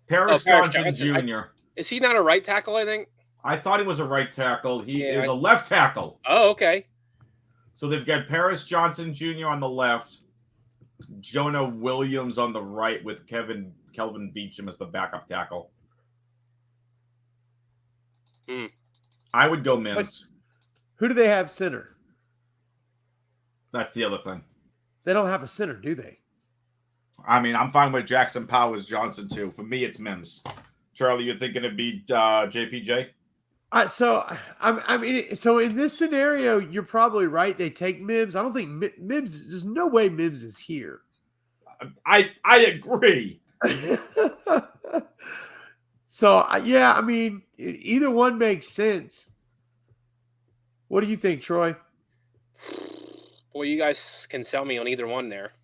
Paris Paris Johnson Johnson. Jr. Is he not a right tackle? I think. I thought he was a right tackle. He Yeah, is a left tackle. Oh, okay. So they've got Paris Johnson Jr. on the left, Jonah Williams on the right with Kelvin Beachum as the backup tackle. I would go Mims. Who do they have center? That's the other thing. They don't have a center, do they? I mean, I'm fine with Jackson Powers Johnson too. For me, it's Mims. Charlie, you're thinking it'd be JPJ? So in this scenario, you're probably right. They take Mims. I don't think Mims. There's no way Mims is here. I agree. So yeah, I mean, either one makes sense. What do you think, Troy? Boy, you guys can sell me on either one there.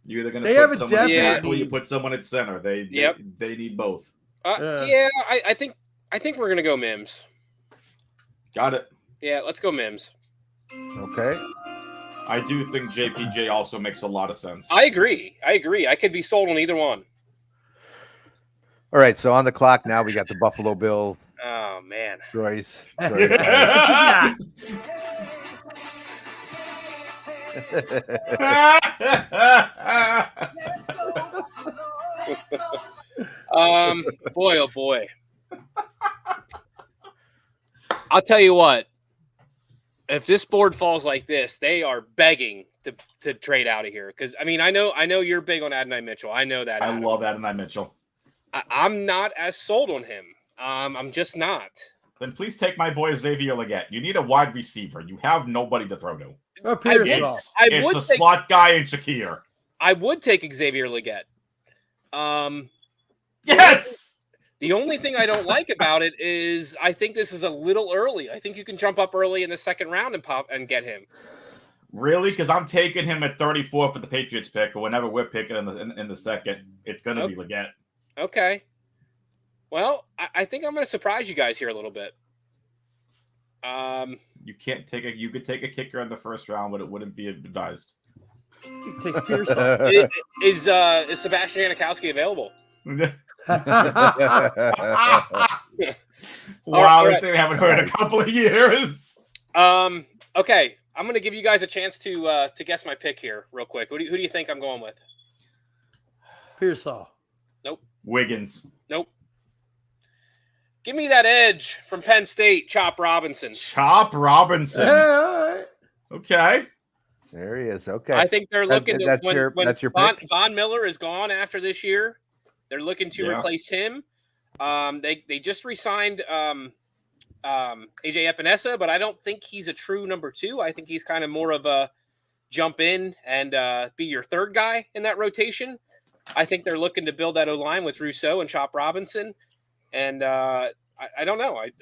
You're either going to put someone at tackle or you need. put someone at center. They need both. Yeah, I think we're gonna go Mims. Got it. Yeah, let's go Mims. Okay. I do think JPJ also makes a lot of sense. I agree. I could be sold on either one. All right. So on the clock now, we got the Buffalo Bills. Oh man. Troy's. Boy, oh boy. I'll tell you what. If this board falls like this, they are begging to trade out of here. Because I mean, I know you're big on Adonai Mitchell. I know that. I love Adonai Mitchell. I'm not as sold on him. I'm just not. Then please take my boy Xavier Legette. You need a wide receiver. You have nobody to throw to. It's a slot guy in Shakir. I would take Xavier Legette. Yes. The only thing I don't like about it is I think this is a little early. I think you can jump up early in the second round and get him. Really? Because I'm taking him at 34 for the Patriots pick, or whenever we're picking in the second, it's going to be Legette. Okay. Well, I think I'm going to surprise you guys here a little bit. You could take a kicker in the first round, but it wouldn't be advised. Is Sebastian Janikowski available? Wow, this thing I haven't heard in a couple of years. Okay, I'm going to give you guys a chance to guess my pick here real quick. Who do you think I'm going with? Pearsall. Nope. Wiggins. Nope. Give me that edge from Penn State, Chop Robinson. Chop Robinson. Hey, all right. Okay. There he is. Okay. I think they're looking that's your pick? Von Miller is gone after this year. They're looking to replace him. They just re-signed AJ Epinesa, but I don't think he's a true number 2. I think he's kind of more of a jump in and be your third guy in that rotation. I think they're looking to build that O-line with Rousseau and Chop Robinson. And I don't know. I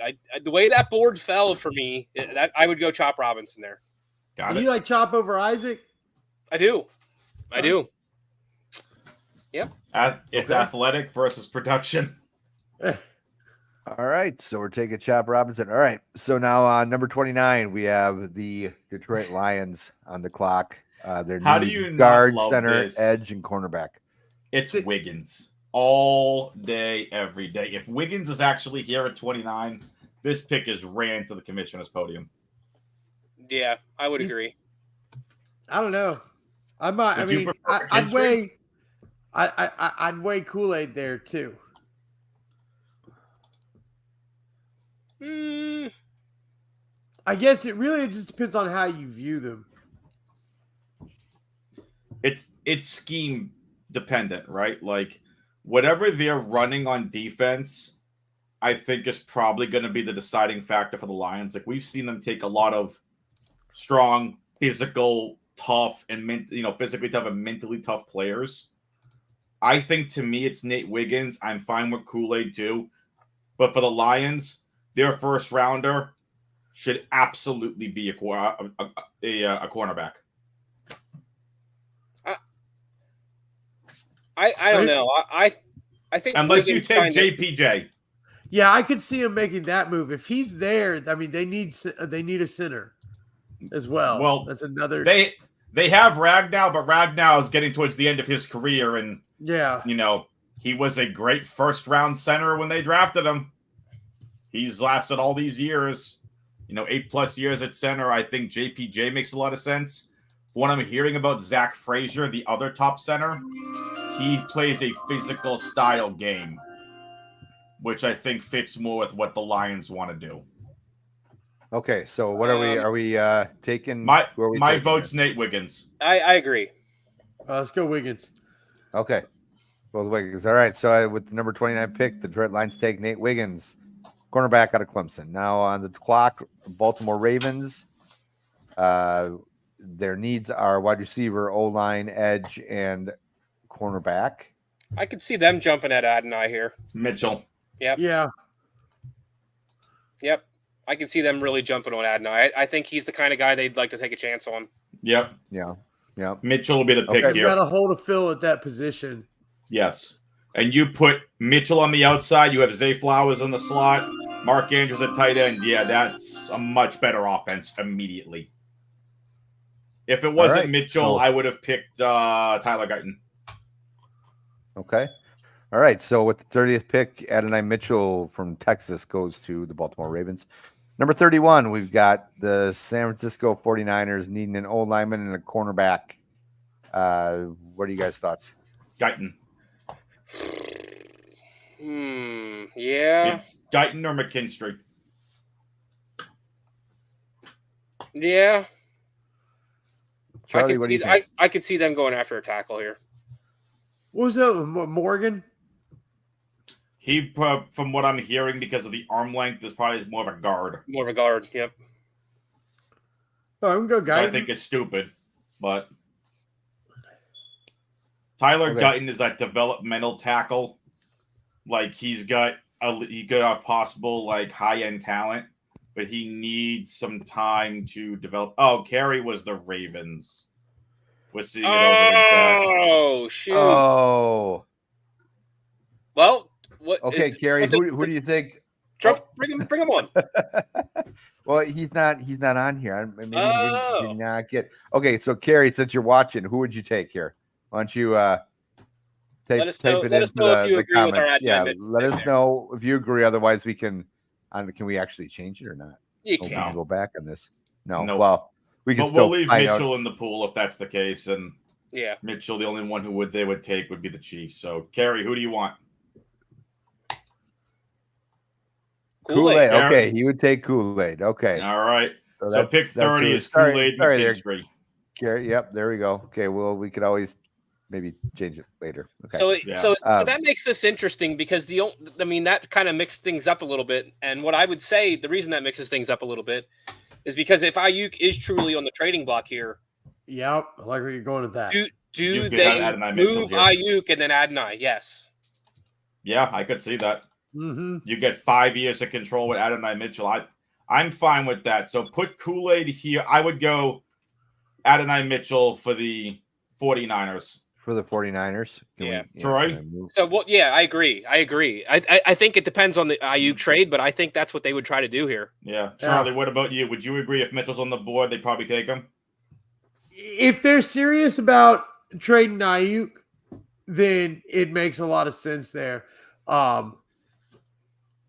the way that board fell for me, that I would go Chop Robinson there. Got it. You like Chop over Isaac? I do. Yep. It's athletic versus production. All right. So we're taking Chop Robinson. All right. So now on number 29, we have the Detroit Lions on the clock. Their How do you guard, not love center, this? edge, and cornerback. It's Wiggins all day, every day. If Wiggins is actually here at 29, this pick is ran to the commissioner's podium. Yeah, I would agree. I don't know. I might. I'd weigh Kool-Aid there too. I guess it really just depends on how you view them. It's scheme dependent, right? Like whatever they're running on defense, I think is probably going to be the deciding factor for the Lions. Like we've seen them take a lot of strong, physical, tough, and physically tough and mentally tough players. I think to me it's Nate Wiggins. I'm fine with Kool-Aid too, but for the Lions, their first rounder should absolutely be a cornerback. I don't know. I think unless Wiggins you take JPJ. Yeah, I could see him making that move if he's there. I mean, they need a center as well. Well, that's another. They have Ragnow, but Ragnow is getting towards the end of his career, and yeah, he was a great first round center when they drafted him. He's lasted all these years, 8+ years at center. I think JPJ makes a lot of sense. What I'm hearing about Zach Frazier, the other top center, he plays a physical style game, which I think fits more with what the Lions want to do. Okay, so what are we? Are we taking? My taking vote's here? Nate Wiggins. I agree. Let's go Wiggins. Okay, both Wiggins. All right, so with the number 29 pick, the Detroit Lions take Nate Wiggins, cornerback out of Clemson. Now on the clock, Baltimore Ravens. Their needs are wide receiver, O-line, edge, and cornerback. I could see them jumping at Adonai here. Mitchell. Yep. Yeah. Yep. I can see them really jumping on Adonai. I think he's the kind of guy they'd like to take a chance on. Yep. Yeah. Mitchell will be the pick Okay. here. You got to hold a fill at that position. Yes. And you put Mitchell on the outside. You have Zay Flowers on the slot. Mark Andrews at tight end. Yeah, that's a much better offense immediately. If it wasn't right. Mitchell, I would have picked Tyler Guyton. Okay. All right. So with the 30th pick, Adonai Mitchell from Texas goes to the Baltimore Ravens. Number 31, we've got the San Francisco 49ers needing an O-lineman and a cornerback. What are you guys' thoughts? Guyton. Yeah. It's Guyton or McKinstry. Yeah. Charlie, what do you think? I could see them going after a tackle here. What was that? Morgan? He, from what I'm hearing, because of the arm length, is probably more of a guard. More of a guard, yep. Oh, I'm going to go Guyton. I think it's stupid, but Tyler Guyton is that developmental tackle. Like he got a possible like high-end talent, but he needs some time to develop. Oh, Carey was the Ravens. We're seeing it over in chat. Oh, shoot. Oh. Well, what? Okay, Carey, who do you think? Trump, bring him on. Well, he's not on here. Maybe he did not get. Okay, so Carey, since you're watching, who would you take here? Why don't you type it into the comments? Yeah, let us know if you agree. Otherwise, we can. Can we actually change it or not? You We can can go back on this. No. Nope. Well, we can But still we'll leave find Mitchell out. in the pool if that's the case, and Yeah. Mitchell, the only one who they would take would be the Chiefs. So, Carey, who do you want? Kool-Aid. Okay, he would take Kool-Aid. Okay. All right. So pick 30 is Kool-Aid McKinstry. Carey, yep, there we go. Okay, well, we could always maybe change it later. Okay. So that makes this interesting because that kind of mixed things up a little bit. And what I would say, the reason that mixes things up a little bit is because if Ayuk is truly on the trading block here, yep, I like where you're going with that. Do they move Ayuk and then Adonai? Yes. Yeah, I could see that. Mm-hmm. You get 5 years of control with Adonai Mitchell. I'm fine with that. So put Kool-Aid here. I would go Adonai Mitchell for the 49ers. For the 49ers? Troy? So, I agree. I think it depends on the Ayuk trade, but I think that's what they would try to do here. Yeah. Charlie, what about you? Would you agree if Mitchell's on the board, they'd probably take him? If they're serious about trading Ayuk, then it makes a lot of sense there.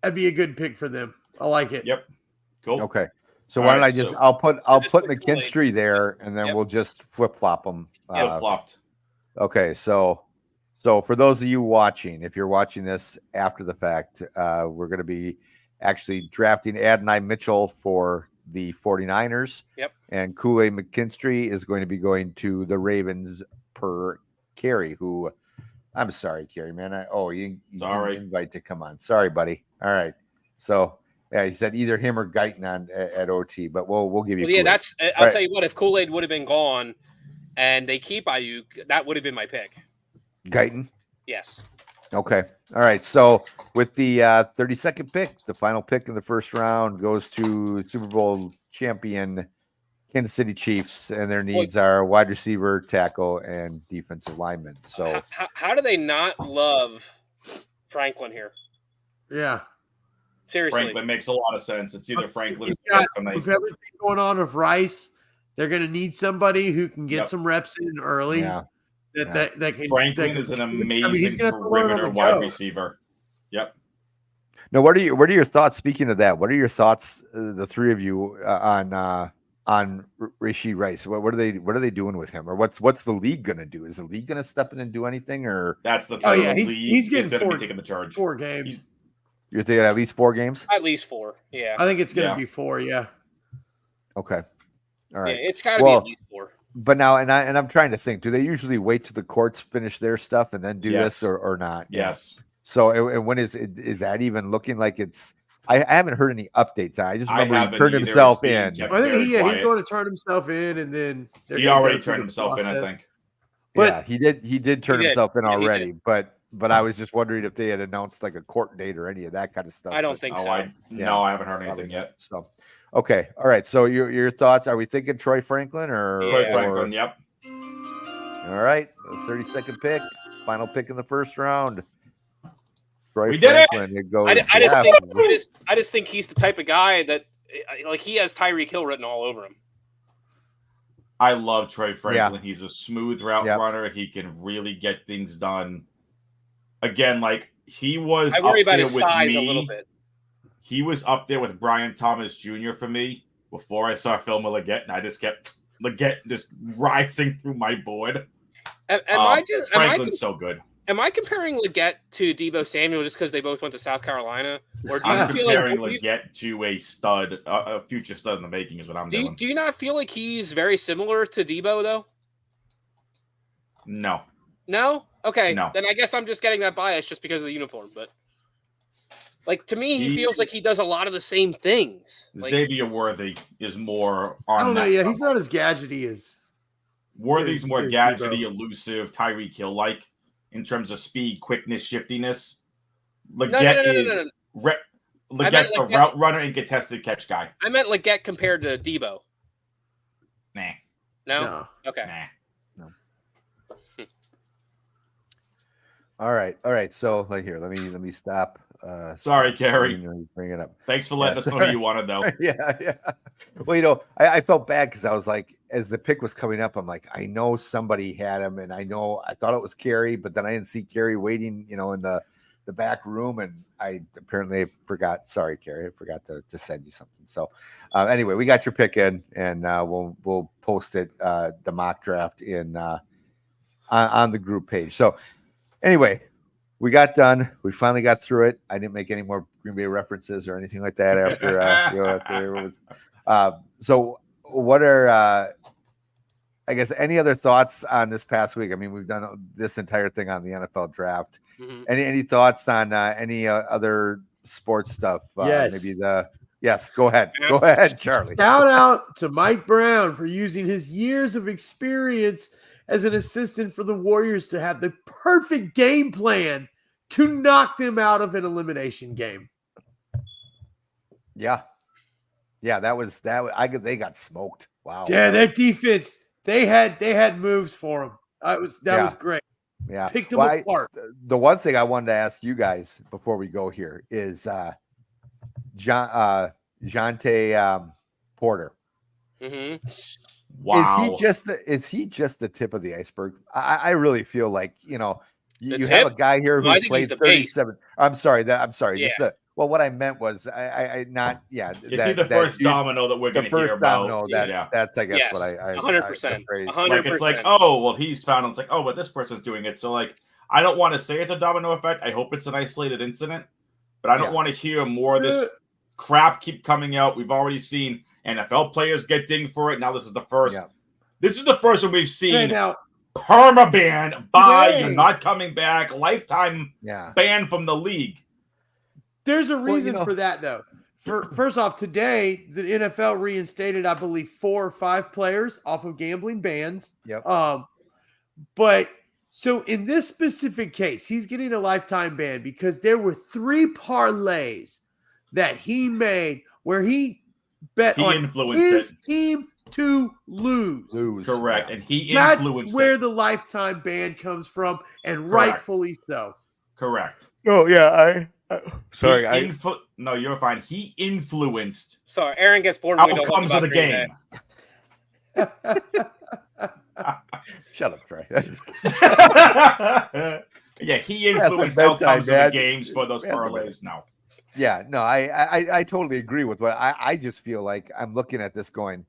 That'd be a good pick for them. I like it. Yep. Cool. Okay. So why don't I'll put McKinstry there, and then we'll just flip flop them. Flip flopped. Okay. So for those of you watching, if you're watching this after the fact, we're going to be actually drafting Adonai Mitchell for the 49ers. Yep. And Kool-Aid McKinstry is going to be going to the Ravens per Carey, who I'm sorry, Carey, man. You didn't invite to come on. Sorry, buddy. All right. So he said either him or Guyton at OT, but we'll give you. Well, yeah, I'll tell you what. If Kool-Aid would have been gone, and they keep Ayuk, that would have been my pick. Guyton. Yes. Okay. All right. So with the 32nd pick, the final pick in the first round goes to Super Bowl champion Kansas City Chiefs, and their needs are wide receiver, tackle, and defensive lineman. So how do they not love Franklin here? Yeah. Seriously. Franklin makes a lot of sense. It's either Franklin with everything going on with Rice, they're going to need somebody who can get some reps in early. Yeah. Franklin is an amazing perimeter wide receiver. Yep. Now, what are your thoughts? Speaking of that, what are your thoughts, the three of you, on Rashid Rice? What are they doing with him, or what's the league going to do? Is the league going to step in and do anything, or That's the thing. Oh yeah, The he's league getting is going to four, be taking the charge. 4 games. you're thinking at least 4 games? At least 4. Yeah. I think it's going to Yeah. be 4. Yeah. Okay, all right. Yeah, it's got to be at least 4. But now, and I'm trying to think. Do they usually wait till the courts finish their stuff and then do Yes. this, or not? Yes. So, and when is that even looking like it's? I haven't heard any updates. I just I remember he haven't turned either. himself It's being in. kept I think very he's quiet. going to turn himself in, and then they're He gonna go already through turned the himself in, I process. think. But- Yeah, he did turn He did. himself in Yeah, he did. already, but I was just wondering if they had announced like a court date or any of that kind of stuff. I don't but think Oh, so. Yeah. no, I haven't heard probably anything yet. So, okay, all right. So your thoughts? Are we thinking Troy Franklin or Yeah. Troy Franklin, yep. All right, 32nd pick, final pick in the first round. Troy We did it! Franklin. It goes. I just yeah, think I just think he's the type of guy that like he has Tyreek Hill written all over him. I love Troy Franklin. He's a smooth route runner. He can really get things done. Again, like he was I worry up about there his with size me. a little bit. He was up there with Brian Thomas Jr. for me before I saw film of Leggett, and I just kept Leggett just rising through my board. Franklin's so good. Am I comparing Leggett to Debo Samuel just because they both went to South Carolina, or do you I'm feel comparing like Leggett to a stud, a future stud in the making, is what I'm doing. do you not feel like he's very similar to Debo though? No. No? Okay. No. Then I guess I'm just getting that bias just because of the uniform. But like to me, he feels like he does a lot of the same things. Like, Xavier Worthy is more on I don't know. that Yeah, level. he's not as gadgety as Worthy's more Here's gadgety, Debo. elusive, Tyreek Hill like in terms of speed, quickness, shiftiness. no. Leggett's a Leggett- route runner and contested catch guy. I meant Leggett compared to Debo. Nah. No? Okay. Nah. All right. So like here, let me stop. Sorry, stop Gary. screen and bring it up. Thanks for letting us know who you wanted, though. Yeah. Well, I felt bad because I was like, as the pick was coming up, I'm like, I know somebody had him, and I thought it was Carey, but then I didn't see Carey waiting, in the back room, and I apparently forgot. Sorry, Carey, I forgot to send you something. So anyway, we got your pick in, and we'll post it the mock draft in on the group page. So anyway, we got done. We finally got through it. I didn't make any more Green Bay references or anything like that after after it was. So what are I guess any other thoughts on this past week? I mean, we've done this entire thing on the NFL draft. Mhm. Any thoughts on any other sports stuff? Yes. Yes, go ahead. Go ahead, Charlie. Shout out to Mike Brown for using his years of experience as an assistant for the Warriors to have the perfect game plan to knock them out of an elimination game. Yeah, they got smoked. Wow. Yeah, that defense, they had moves for them. That was great. Yeah. Picked them Well, apart. The one thing I wanted to ask you guys before we go here is Jonte Porter. Mm-hmm. Wow. Is he just the tip of the iceberg? I really feel like, you The have a tip? guy here No, I who think played he's the base. 37. I'm sorry. Yeah. Well, what I meant was Is he the first domino that we're the going to first hear about? domino. Yeah. That's I guess Yes, what I 100%. the phrase. 100%. Like it's like, oh, well, he's found. It's like, oh, but this person's doing it. So like, I don't want to say it's a domino effect. I hope it's an isolated incident, but I don't want to hear more of this crap keep coming out. We've already seen NFL players get dinged for it. Now this is the first. Yeah. This is the first one we've seen. Hey, now, Permaban by Today. you're not coming back. Lifetime Yeah. ban from the league. there's a reason you know- for that, though. First off, today, the NFL reinstated, I believe, 4 or 5 players off of gambling bans. Yep. But so in this specific case, he's getting a lifetime ban because there were 3 parlays that he made where he bet He on influenced his it. team to lose. Correct. And he That's influenced where it. the lifetime ban comes from, and Correct. rightfully so. Correct. Oh yeah. Sorry. No, you're fine. He influenced Sorry, Aaron gets bored when we don't talk outcomes of about the Green Bay. game. Shut up, Trey. Yeah, he That's my influenced bedtime, outcomes of the Dad. games for those That's my parlays now. Yeah, no, I totally agree with what I just feel like I'm looking at this going,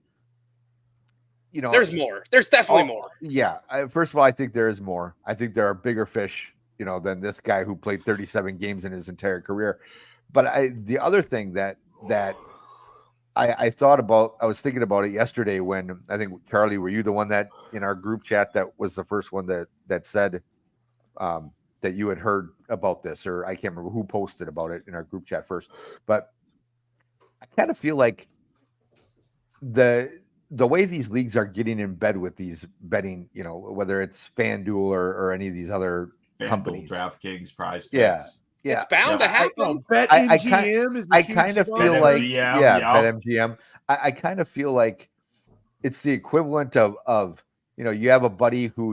there's more. There's definitely more. Yeah. First of all, I think there is more. I think there are bigger fish, than this guy who played 37 games in his entire career. But the other thing that I thought about, I was thinking about it yesterday when I think, Charlie, were you the one that in our group chat that was the first one that said that you had heard about this, or I can't remember who posted about it in our group chat first, but I kind of feel like the way these leagues are getting in bed with these betting, whether it's FanDuel or any of these other companies, DraftKings, Prize Picks. Yeah. It's bound to happen. BetMGM is a I kind huge of spot. feel like, BetMGM, BetMGM. I kind of feel like it's the equivalent of you have a buddy who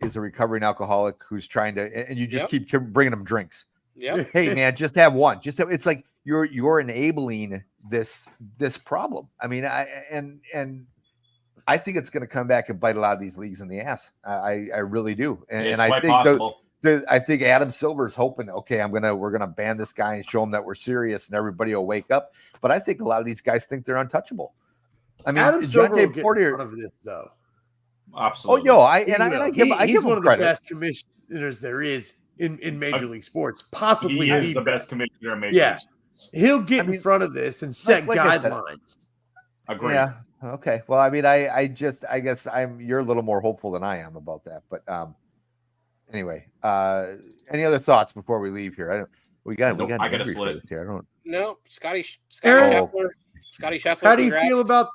is a recovering alcoholic who's trying to, and you just keep bringing them drinks. Yeah. Hey man, just have one. It's like you're enabling this problem. I mean, I think it's going to come back and bite a lot of these leagues in the ass. I really do, and I think possible. I think Adam Silver's hoping, okay, we're gonna ban this guy and show him that we're serious, and everybody will wake up. But I think a lot of these guys think they're untouchable. I mean, Adam Silver will Jonte get in Porter, front of this though. Absolutely. I He's give one him of credit. the best commissioners there is in Major League Sports. Possibly He is the best commissioner in Major League Sports. He'll get in front of this and set guidelines. Agreed. Yeah. Okay. Well, I mean, I guess you're a little more hopeful than I am about that. But anyway, any other thoughts before we leave here? We got a split here. I don't. No, Scotty Aaron? Scheffler. Scotty Scheffler. How do you feel about?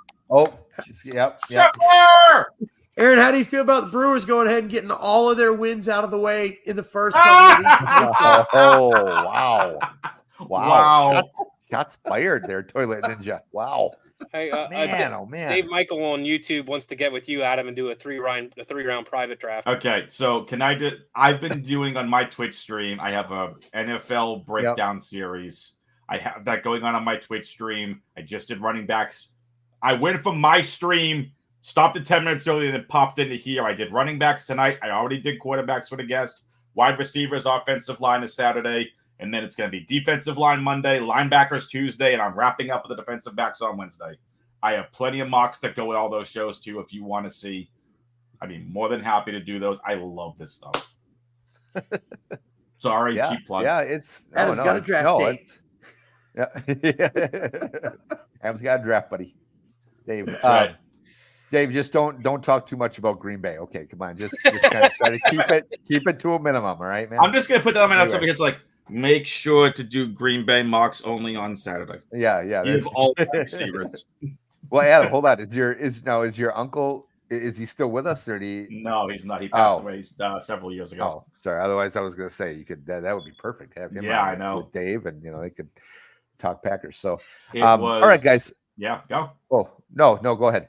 Yep. Scheffler! Aaron, how do you feel about the Brewers going ahead and getting all of their wins out of the way in the first couple of weeks? Oh, wow. Shots fired there, Toilet Ninja. Wow. Hey, man. Dave Michael on YouTube wants to get with you, Adam, and do a three round private draft. Okay, so I've been doing on my Twitch stream. I have a NFL breakdown series. I have that going on my Twitch stream. I just did running backs. I went from my stream, stopped it 10 minutes earlier, then popped into here. I did running backs tonight. I already did quarterbacks with a guest. Wide receivers, offensive line is Saturday. And then it's going to be defensive line Monday, linebackers Tuesday, and I'm wrapping up with the defensive backs on Wednesday. I have plenty of mocks that go with all those shows, too, if you want to see. I'd be more than happy to do those. I love this stuff. Sorry, cheap plug. Yeah, it's... Adam's got a draft date. Adam's got a draft, buddy. Dave. Right. Dave, just don't talk too much about Green Bay. Okay, come on. Just kind of try to keep it to a minimum, all right, man? I'm just going to put that on my notes over here. It's like, make sure to do Green Bay mocks only on Saturday. Yeah. You have all the receivers. Well, Adam, hold on. Is your uncle, is he still with us, or No, he's not. He passed away several years ago. Oh, sorry. Otherwise, I was going to say you could. That would be perfect. Have him. Yeah, I know. With Dave, and they could talk Packers. So, all right, guys. Yeah, go. Oh no, go ahead.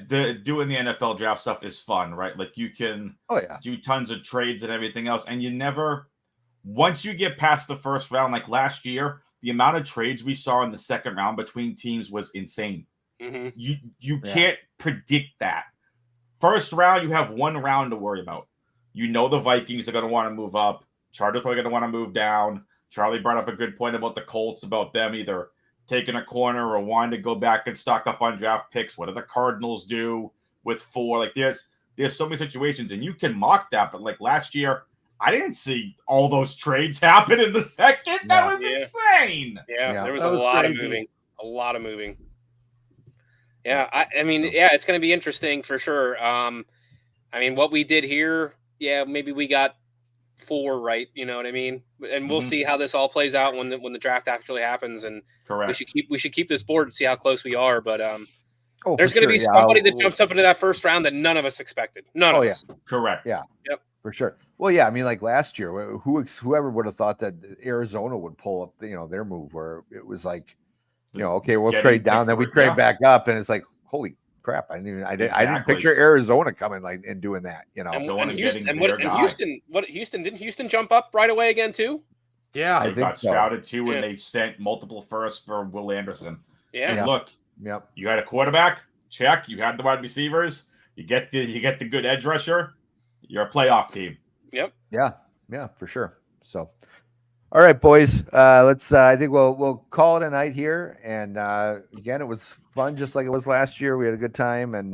Doing the NFL draft stuff is fun, right? Like you can do tons of trades and everything else, and you never. Once you get past the first round, like last year, the amount of trades we saw in the second round between teams was insane. Mm-hmm. You can't predict that. First round, you have one round to worry about. You know the Vikings are going to want to move up. Chargers are going to want to move down. Charlie brought up a good point about the Colts, about them either taking a corner or wanting to go back and stock up on draft picks. What do the Cardinals do with 4? Like there's so many situations, and you can mock that. But like last year, I didn't see all those trades happen in the second. That was insane. Yeah, there was a lot of moving. A lot of moving. Yeah, I mean, it's going to be interesting for sure. I mean, what we did here, maybe we got 4 right. You know what I mean? And we'll see how this all plays out when the draft actually happens. And correct. We should keep this board and see how close we are. But there's going to be somebody that jumps up into that first round that none of us expected. None of us. Correct. Yeah. Yep. For sure. Well, yeah. I mean, like last year, whoever would have thought that Arizona would pull up, their move where it was like, okay, we'll trade down, then we trade back up, and it's like, holy crap! I didn't picture Arizona coming and doing that. Houston didn't Houston jump up right away again too? Yeah, they got scouted too when they sent multiple firsts for Will Anderson. Yeah, and look, you had a quarterback, check. You had the wide receivers. You get the good edge rusher. You're a playoff team. Yep. Yeah, for sure. So, All right, boys. Let's. I think we'll call it a night here. And again, it was fun, just like it was last year. We had a good time, and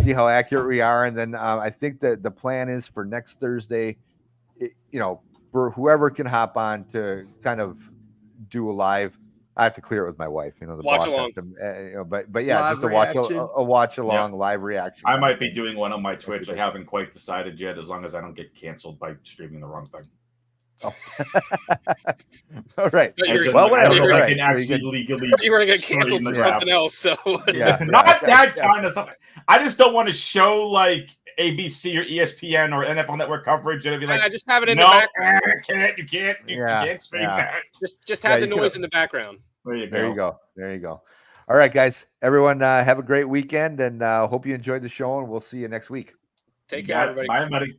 see how accurate we are. And then I think that the plan is for next Thursday. For whoever can hop on to kind of do a live. I have to clear it with my wife. The Watch boss along. has to. But yeah, Live just a reaction. watch along live reaction. I might be doing one on my Twitch. I haven't quite decided yet, as long as I don't get canceled by streaming the wrong thing. Oh. All right. Well, whatever. I don't know if I Right. can actually legally. You're going to get canceled stream for the something else. So not that kind of stuff. I just don't want to show like ABC or ESPN or NFL Network coverage and it'd be like, just have it in no, the background. you can't stream that. Just have the noise in the background. There you go. There you go. All right, guys. Everyone, have a great weekend, and hope you enjoyed the show. And we'll see you next week. Take care, everybody. Bye, everybody.